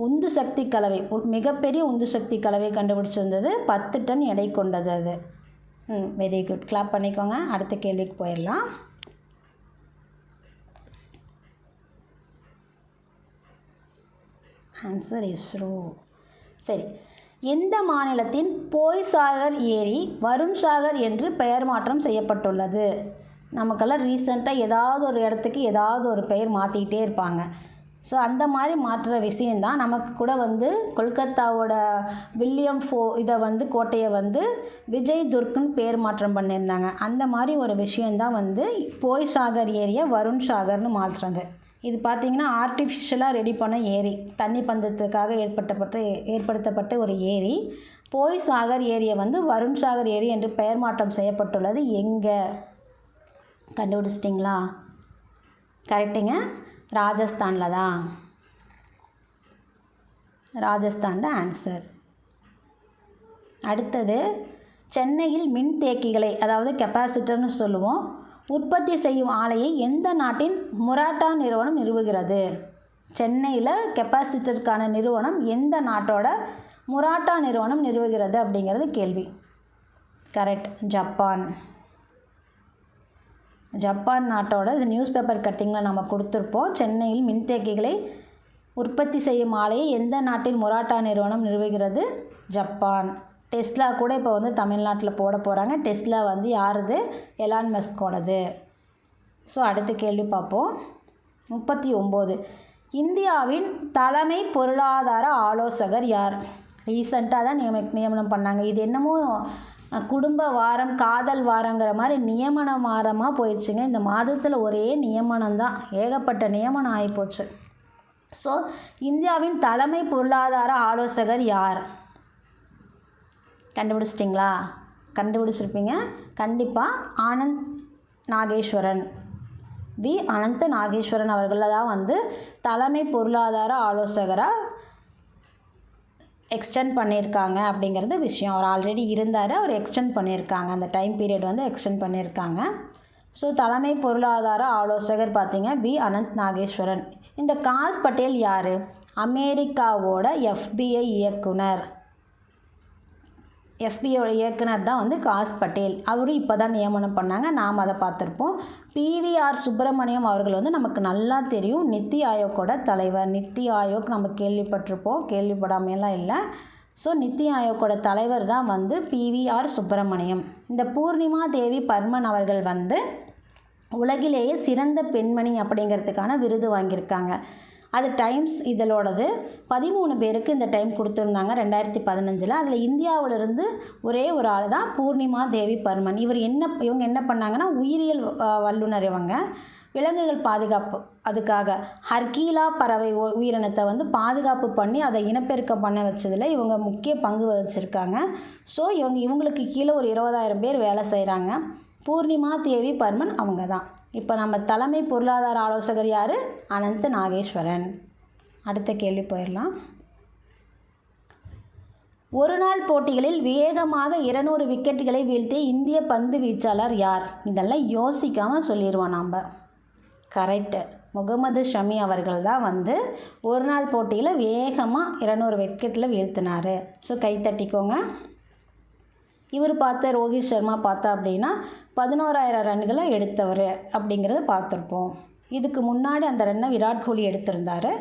உந்து சக்தி கலவை, மிகப்பெரிய உந்து சக்தி கலவை கண்டுபிடிச்சிருந்தது. 10 டன் எடை கொண்டது அது. Very good. கிளாப் பண்ணிக்கோங்க. அடுத்த கேள்விக்கு போயிடலாம். ஆன்சர் இஸ்ரோ. சரி, எந்த மாநிலத்தின் போய்சாகர் ஏரி வருண் சாகர் என்று பெயர் மாற்றம் செய்யப்பட்டுள்ளது? நமக்கெல்லாம் ரீசெண்டாக ஏதாவது ஒரு இடத்துக்கு ஏதாவது ஒரு பெயர் மாற்றிக்கிட்டே இருப்பாங்க. ஸோ அந்த மாதிரி மாற்றுற விஷயந்தான். நமக்கு கூட வந்து கொல்கத்தாவோட வில்லியம் இதை வந்து கோட்டையை வந்து விஜய் துர்க்குன்னு பேர் மாற்றம் பண்ணியிருந்தாங்க. அந்த மாதிரி ஒரு விஷயந்தான் வந்து போய்சாகர் ஏரியை வருண் சாகர்னு மாற்றுறது. இது பார்த்திங்கன்னா ஆர்டிஃபிஷியலாக ரெடி பண்ண ஏரி, தண்ணி பஞ்சத்துக்காக ஏற்படுத்தப்பட்ட ஒரு ஏரி. போய்சாகர் ஏரியை வந்து வருண் சாகர் ஏரி என்று பெயர் மாற்றம் செய்யப்பட்டுள்ளது. எங்கே கண்டுபிடிச்சிட்டிங்களா? கரெக்டுங்க. ராஜஸ்தானில் தான். ராஜஸ்தான் தான் ஆன்சர். அடுத்தது, சென்னையில் மின்தேக்கிகளை அதாவது கெப்பாசிட்டர்னு சொல்லுவோம் உற்பத்தி செய்யும் ஆலையை எந்த நாட்டின் முராட்டா நிறுவனம் நிறுவுகிறது? சென்னையில் கெப்பாசிட்டருக்கான நிறுவனம் எந்த நாட்டோட முராட்டா நிறுவனம் நிறுவுகிறது அப்படிங்கிறது கேள்வி. Correct, Japan. ஜப்பான் நாட்டோட இது நியூஸ் பேப்பர் கட்டிங்கில் நம்ம கொடுத்துருப்போம். சென்னையில் மின்தேக்கிகளை உற்பத்தி செய்யும் ஆலையை எந்த நாட்டின் முராட்டா நிறுவனம் நிறுவுகிறது? ஜப்பான். டெஸ்லா கூட இப்போ வந்து தமிழ்நாட்டில் போட போகிறாங்க. டெஸ்லா வந்து யாருது? எலான் மஸ்கோடது. ஸோ அடுத்த கேள்வி பார்ப்போம். 39. இந்தியாவின் தலைமை பொருளாதார ஆலோசகர் யார்? ரீசெண்டாக தான் நியமனம் பண்ணாங்க. இது என்னமோ குடும்ப வாரம், காதல் வாரங்கிற மாதிரி நியமன வாரமாக போயிடுச்சுங்க. இந்த மாதத்தில் ஒரே நியமனம் தான், ஏகப்பட்ட நியமனம் ஆகிப்போச்சு. ஸோ இந்தியாவின் தலைமை பொருளாதார ஆலோசகர் யார்? கண்டுபிடிச்சிட்டிங்களா? கண்டுபிடிச்சிருப்பீங்க கண்டிப்பாக. ஆனந்த் நாகேஸ்வரன். அனந்த நாகேஸ்வரன் அவர்களை தான் வந்து தலைமை பொருளாதார ஆலோசகராக எக்ஸ்டெண்ட் பண்ணியிருக்காங்க அப்படிங்கிறது விஷயம். அவர் ஆல்ரெடி இருந்தார், அவர் எக்ஸ்டெண்ட் பண்ணியிருக்காங்க, அந்த டைம் பீரியட் வந்து எக்ஸ்டெண்ட் பண்ணியிருக்காங்க. ஸோ தலைமை பொருளாதார ஆலோசகர் பார்த்தீங்க அனந்த் நாகேஸ்வரன். இந்த காஸ் பட்டேல் யார்? அமெரிக்காவோட FBI இயக்குனர். FBI இயக்குனர் தான் வந்து காஸ் பட்டேல். அவரும் இப்போ தான் நியமனம் பண்ணாங்க, நாம் அதை பார்த்துருப்போம். PVR சுப்பிரமணியம் அவர்கள் வந்து நமக்கு நல்லா தெரியும், நித்தி ஆயோக்கோட தலைவர். நித்தி ஆயோக் நம்ம கேள்விப்பட்டிருப்போம், கேள்விப்படாமையெல்லாம் இல்லை. ஸோ நித்தி ஆயோக்கோட தலைவர் தான் வந்து PVR சுப்பிரமணியம். இந்த பூர்ணிமா தேவி பர்மன் அவர்கள் வந்து உலகிலேயே சிறந்த பெண்மணி அப்படிங்கிறதுக்கான விருது வாங்கியிருக்காங்க. அது டைம்ஸ் இதழோடது. 13 பேருக்கு இந்த டைம் கொடுத்துருந்தாங்க 2015. அதில் இந்தியாவிலிருந்து ஒரே ஒரு ஆள் தான் பூர்ணிமா தேவி பர்மன். இவங்க என்ன பண்ணாங்கன்னா, உயிரியல் வல்லுநர். இவங்க விலங்குகள் பாதுகாப்பு, அதுக்காக ஹர்கீலா பறவை உயிரினத்தை வந்து பாதுகாப்பு பண்ணி அதை இனப்பெருக்கம் பண்ண வச்சதில் இவங்க முக்கிய பங்கு வகிச்சிருக்காங்க. ஸோ இவங்களுக்கு கீழே ஒரு 20,000 பேர் வேலை செய்கிறாங்க. பூர்ணிமா தேவி பர்மன் அவங்க தான். இப்போ நம்ம தலைமை பொருளாதார ஆலோசகர் யார்? அனந்த நாகேஸ்வரன். அடுத்த கேள்வி போயிடலாம். ஒரு நாள் போட்டிகளில் வேகமாக 200 விக்கெட்டுகளை வீழ்த்திய இந்திய பந்து வீச்சாளர் யார்? இதெல்லாம் யோசிக்காமல் சொல்லிடுவோம் நாம். கரெக்டு, முகமது ஷமி அவர்கள் தான் வந்து ஒரு நாள் போட்டியில் வேகமாக 200 விக்கெட்டில் வீழ்த்தினார். ஸோ கை தட்டிக்கோங்க. இவர் பார்த்த ரோஹித் சர்மா பார்த்தா அப்படின்னா 11,000 ரன்களை எடுத்தவர் அப்படிங்கிறத பார்த்துருப்போம். இதுக்கு முன்னாடி அந்த ரன்னை விராட் கோலி எடுத்திருந்தார்.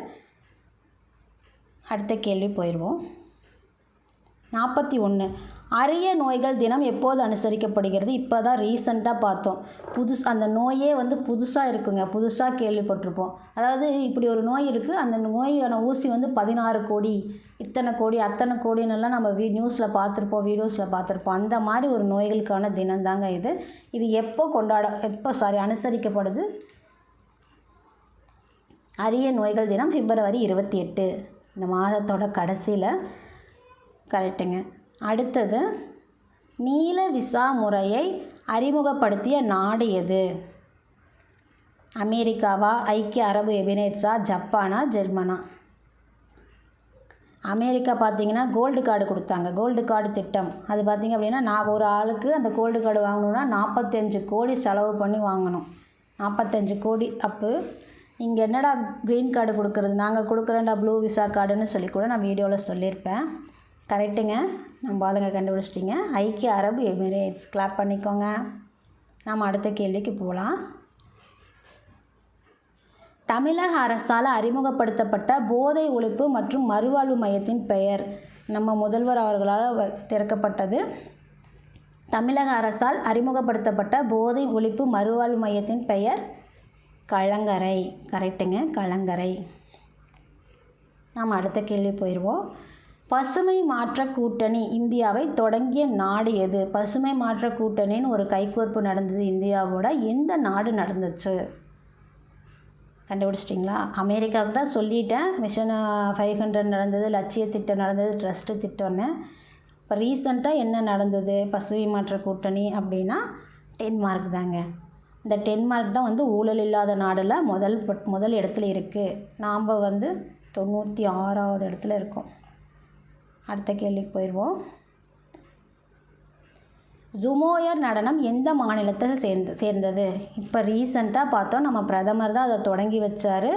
அடுத்த கேள்வி போயிடுவோம். 41. அரிய நோய்கள் தினம் எப்போது அனுசரிக்கப்படுகிறது? இப்போ தான் ரீசண்டாக பார்த்தோம். அந்த நோயே வந்து புதுசாக இருக்குங்க, புதுசாக கேள்விப்பட்டிருப்போம். அதாவது இப்படி ஒரு நோய் இருக்குது, அந்த நோயான ஊசி வந்து 16 கோடி, இத்தனை கோடி, அத்தனை கோடின்னெல்லாம் நம்ம நியூஸில் பார்த்துருப்போம், வீடியோஸில் பார்த்துருப்போம். அந்த மாதிரி ஒரு நோய்களுக்கான தினம் தாங்க இது. இது எப்போ அனுசரிக்கப்படுது? அரிய நோய்கள் தினம் February 28, இந்த மாதத்தோட கடைசியில். கரெக்டுங்க. அடுத்தது, நீல விசா முறையை அறிமுகப்படுத்திய நாடு எது? அமெரிக்காவா, ஐக்கிய அரபு எமிரேட்ஸா, ஜப்பானா, ஜெர்மனா? அமெரிக்கா பார்த்திங்கன்னா கோல்டு கார்டு கொடுத்தாங்க, கோல்டு கார்டு திட்டம். அது பார்த்திங்க அப்படின்னா, நான் ஒரு ஆளுக்கு அந்த கோல்டு கார்டு வாங்கணுன்னா 45 கோடி செலவு பண்ணி வாங்கணும். 45 கோடி. அப்போ இங்கே என்னடா க்ரீன் கார்டு கொடுக்குறது, நாங்கள் கொடுக்குறேன்டா ப்ளூ விசா கார்டுன்னு சொல்லி கூட நான் வீடியோவில் சொல்லியிருப்பேன். கரெக்டுங்க, நம்ம ஆளுங்க கண்டுபிடிச்சிட்டிங்க. ஐக்கிய அரபு எமிரேட்ஸ். கிளாப் பண்ணிக்கோங்க. நாம் அடுத்த கேள்விக்கு போகலாம். தமிழக அரசால் அறிமுகப்படுத்தப்பட்ட போதை ஒழிப்பு மற்றும் மறுவாழ்வு மையத்தின் பெயர்? நம்ம முதல்வர் அவர்களால் திறக்கப்பட்டது. தமிழக அரசால் அறிமுகப்படுத்தப்பட்ட போதை ஒழிப்பு மறுவாழ்வு மையத்தின் பெயர் கலங்கரை. கரெக்டுங்க, கலங்கரை. நாம் அடுத்த கேள்வி போயிடுவோம். பசுமை மாற்ற கூட்டணி இந்தியாவை தொடங்கிய நாடு எது? பசுமை மாற்ற கூட்டணின்னு ஒரு கைகோர்ப்பு நடந்தது இந்தியாவோட. எந்த நாடு நடந்துச்சு? கண்டுபிடிச்சிட்டிங்களா? அமெரிக்காவுக்கு தான் சொல்லிட்டேன். மிஷன் 500 நடந்தது, லட்சிய திட்டம் நடந்தது, ட்ரஸ்ட்டு திட்டம்னு. இப்போ ரீசண்டாக என்ன நடந்தது பசுமை மாற்ற கூட்டணி அப்படின்னா டென்மார்க் தாங்க. இந்த டென்மார்க் தான் வந்து ஊழல் இல்லாத நாடில் முதல் இடத்துல இருக்குது. நாம் வந்து 96வது இடத்துல இருக்கோம். அடுத்த கேள்விக்கு போயிடுவோம். ஜுமோயர் நடனம் எந்த மாநிலத்தை சேர்ந்தது? இப்போ ரீசண்டாக பார்த்தோம், நம்ம பிரதமர் தான் அதை தொடங்கி வச்சார்.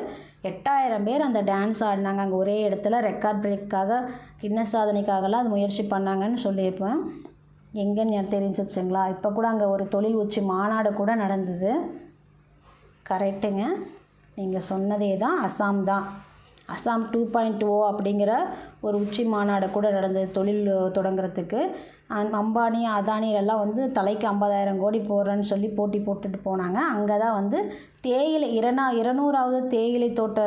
8000 பேர் அந்த டான்ஸ் ஆடினாங்க அங்கே ஒரே இடத்துல. ரெக்கார்ட் பிரேக்காக, கின்னஸ் சாதனைக்காகலாம் அது முயற்சி பண்ணாங்கன்னு சொல்லியிருப்பேன். எங்கன்னு தெரிஞ்சு வச்சுங்களா? இப்போ கூட அங்கே ஒரு தொழில் உச்சி மாநாடு கூட நடந்தது. கரெக்டுங்க, நீங்கள் சொன்னதே தான், அசாம் தான். அசாம் 2.0 அப்படிங்கிற ஒரு உச்சி மாநாடு கூட நடந்தது தொழில் தொடங்குறதுக்கு. அம்பானி அதானி எல்லாம் வந்து தலைக்கு 50,000 கோடி போடுறேன்னு சொல்லி போட்டி போட்டுட்டு போனாங்க. அங்கே தான் வந்து தேயிலை 200வது தேயிலை தோட்ட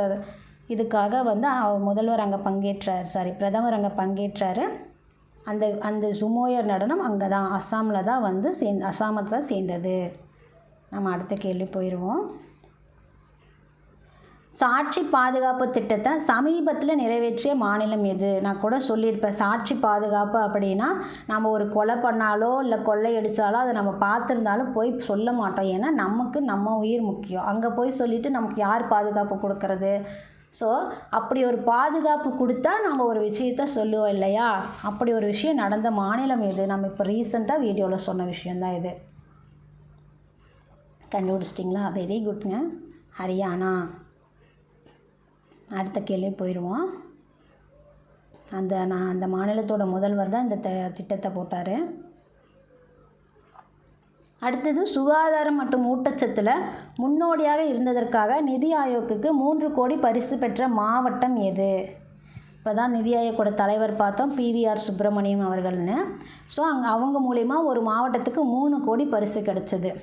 இதுக்காக வந்து முதல்வர் அங்கே பிரதமர் அங்கே பங்கேற்றார். அந்த சுமோயர் நடனம் அங்கே தான் அசாமில் தான் வந்து அசாமத்தில் சேர்ந்தது. நம்ம அடுத்த கேள்வி போயிடுவோம். சாட்சி பாதுகாப்பு திட்டத்தை சமீபத்தில் நிறைவேற்றிய மாநிலம் எது? நான் கூட சொல்லியிருப்பேன், சாட்சி பாதுகாப்பு அப்படின்னா நம்ம ஒரு கொலை பண்ணாலோ இல்லை கொள்ளையடித்தாலோ அதை நம்ம பார்த்துருந்தாலும் போய் சொல்ல மாட்டோம். ஏன்னா நமக்கு நம்ம உயிர் முக்கியம். அங்கே போய் சொல்லிவிட்டு நமக்கு யார் பாதுகாப்பு கொடுக்கறது? ஸோ அப்படி ஒரு பாதுகாப்பு கொடுத்தா நம்ம ஒரு விஷயத்த சொல்லுவோம் இல்லையா? அப்படி ஒரு விஷயம் நடந்த மாநிலம் எது? நம்ம இப்போ ரீசெண்டாக வீடியோவில் சொன்ன விஷயந்தான் இது. கண்டுபிடிச்சிட்டிங்களா? வெரி குட்ங்க, ஹரியானா. அடுத்த கேள்வி போயிடுவோம். அந்த மாநிலத்தோட முதல்வர் தான் இந்த திட்டத்தை போட்டார். அடுத்தது சுகாதாரம் மற்றும் ஊட்டச்சத்தில் முன்னோடியாக இருந்ததற்காக நிதி ஆயோக்குக்கு 3 கோடி பரிசு பெற்ற மாவட்டம் எது? இப்போ தான் நிதி ஆயோக்கோட தலைவர் பார்த்தோம், PVR சுப்பிரமணியம் அவர்கள்னு. ஸோ அவங்க மூலிமா ஒரு மாவட்டத்துக்கு 3 கோடி பரிசு கிடச்சிது.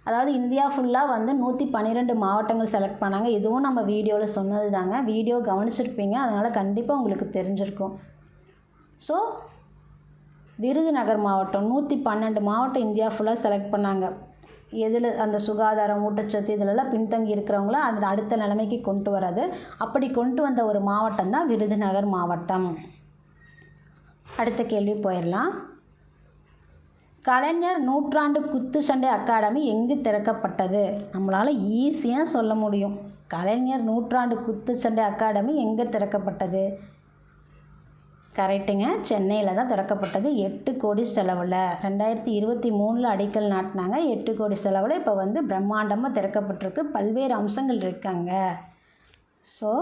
அதாவது இந்தியா ஃபுல்லாக வந்து 112 மாவட்டங்கள் செலக்ட் பண்ணாங்க. இதுவும் நம்ம வீடியோவில் சொன்னது தாங்க. வீடியோ கவனிச்சிருப்பீங்க, அதனால் கண்டிப்பாக உங்களுக்கு தெரிஞ்சிருக்கும். ஸோ விருதுநகர் மாவட்டம் 112 மாவட்டம் இந்தியா ஃபுல்லாக செலக்ட் பண்ணாங்க. எதில் அந்த சுகாதாரம் ஊட்டச்சத்து இதிலெல்லாம் பின்தங்கி இருக்கிறவங்கள அடுத்த நிலைமைக்கு கொண்டு வராது. அப்படி கொண்டு வந்த ஒரு மாவட்டம் தான் விருதுநகர் மாவட்டம். அடுத்த கேள்வி போயிடலாம். கலைஞர் நூற்றாண்டு குத்துச்சண்டை அகாடமி எங்கு திறக்கப்பட்டது? நம்மளால் ஈஸியாக சொல்ல முடியும். கலைஞர் நூற்றாண்டு குத்துச்சண்டை அகாடமி எங்கே திறக்கப்பட்டது? கரெக்டுங்க, சென்னையில் தான் திறக்கப்பட்டது. 8 கோடி செலவில் 2023 அடிக்கல் நாட்டினாங்க. 8 கோடி செலவில் இப்போ வந்து பிரம்மாண்டமாக திறக்கப்பட்டிருக்கு. பல்வேறு அம்சங்கள் இருக்காங்க. ஸோ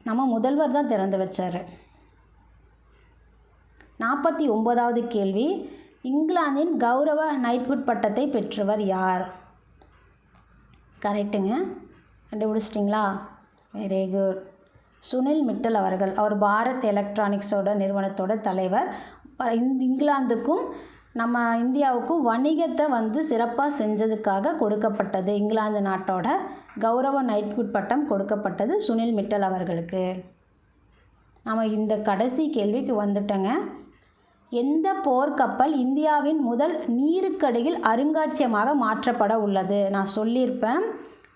நம்ம முதல்வர் தான் திறந்து வச்சார். 49வது கேள்வி, இங்கிலாந்தின் கௌரவ நைட்குட் பட்டத்தை பெற்றவர் யார்? கரெக்டுங்க, கண்டுபிடிச்சிட்டிங்களா? வெரி குட், சுனில் மிட்டல் அவர்கள். அவர் பாரத் எலக்ட்ரானிக்ஸோட நிறுவனத்தோட தலைவர். இங்கிலாந்துக்கும் நம்ம இந்தியாவுக்கும் வணிகத்தை வந்து சிறப்பாக செஞ்சதுக்காக கொடுக்கப்பட்டது. இங்கிலாந்து நாட்டோட கௌரவ நைட்குட் பட்டம் கொடுக்கப்பட்டது சுனில் மிட்டல் அவர்களுக்கு. நம்ம இந்த கடைசி கேள்விக்கு வந்துட்டோங்க. எந்த போர்க்கப்பல் இந்தியாவின் முதல் நீருக்கடியில் அருங்காட்சியகமாக மாற்றப்பட உள்ளது? நான் சொல்லியிருப்பேன்,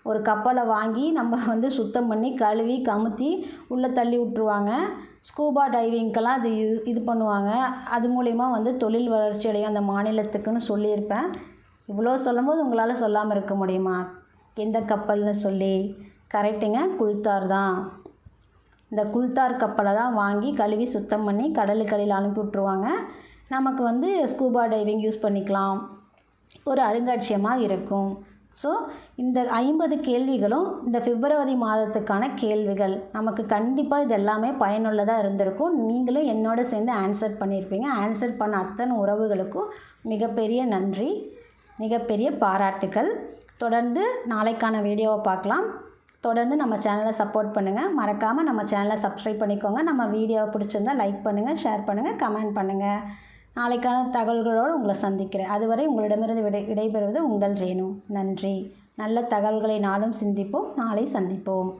ஒரு கப்பலை வாங்கி நம்ம வந்து சுத்தம் பண்ணி கழுவி கமுத்தி உள்ளே தள்ளி விட்ருவாங்க. ஸ்கூபா டைவிங்க்கெல்லாம் அது இது பண்ணுவாங்க. அது மூலிமா வந்து தொழில் வளர்ச்சி அடையும் அந்த மாநிலத்துக்குன்னு சொல்லியிருப்பேன். இவ்வளோ சொல்லும்போது உங்களால் சொல்லாமல் இருக்க முடியுமா? எந்த கப்பல்னு சொல்லி? கரெக்டுங்க, குல்தார் தான். இந்த குல்தார் கப்பலை தான் வாங்கி கழுவி சுத்தம் பண்ணி கடலுக்கடியில் அனுப்பி விட்ருவாங்க. நமக்கு வந்து ஸ்கூபா டைவிங் யூஸ் பண்ணிக்கலாம். ஒரு அருங்காட்சியகமாக இருக்கும். ஸோ இந்த 50 கேள்விகளும் இந்த பிப்ரவரி மாதத்துக்கான கேள்விகள். நமக்கு கண்டிப்பாக இது எல்லாமே பயனுள்ளதாக இருந்திருக்கும். நீங்களும் என்னோட சேர்ந்து ஆன்சர் பண்ணியிருப்பீங்க. ஆன்சர் பண்ண அத்தனை உறவுகளுக்கும் மிகப்பெரிய நன்றி, மிகப்பெரிய பாராட்டுக்கள். தொடர்ந்து நாளைக்கான வீடியோவை பார்க்கலாம். தொடர்ந்து நம்ம சேனலை சப்போர்ட் பண்ணுங்கள். மறக்காமல் நம்ம சேனலை சப்ஸ்கிரைப் பண்ணிக்கோங்க. நம்ம வீடியோவை பிடிச்சிருந்தால் லைக் பண்ணுங்கள், ஷேர் பண்ணுங்கள், கமெண்ட் பண்ணுங்கள். நாளைக்கான தகவல்களோடு உங்களை சந்திக்கிறேன். அதுவரை உங்களிடமிருந்து விடைபெறுவது உங்கள் ரேணு. நன்றி. நல்ல தகவல்களை நாளும் சிந்திப்போம், நாளை சந்திப்போம்.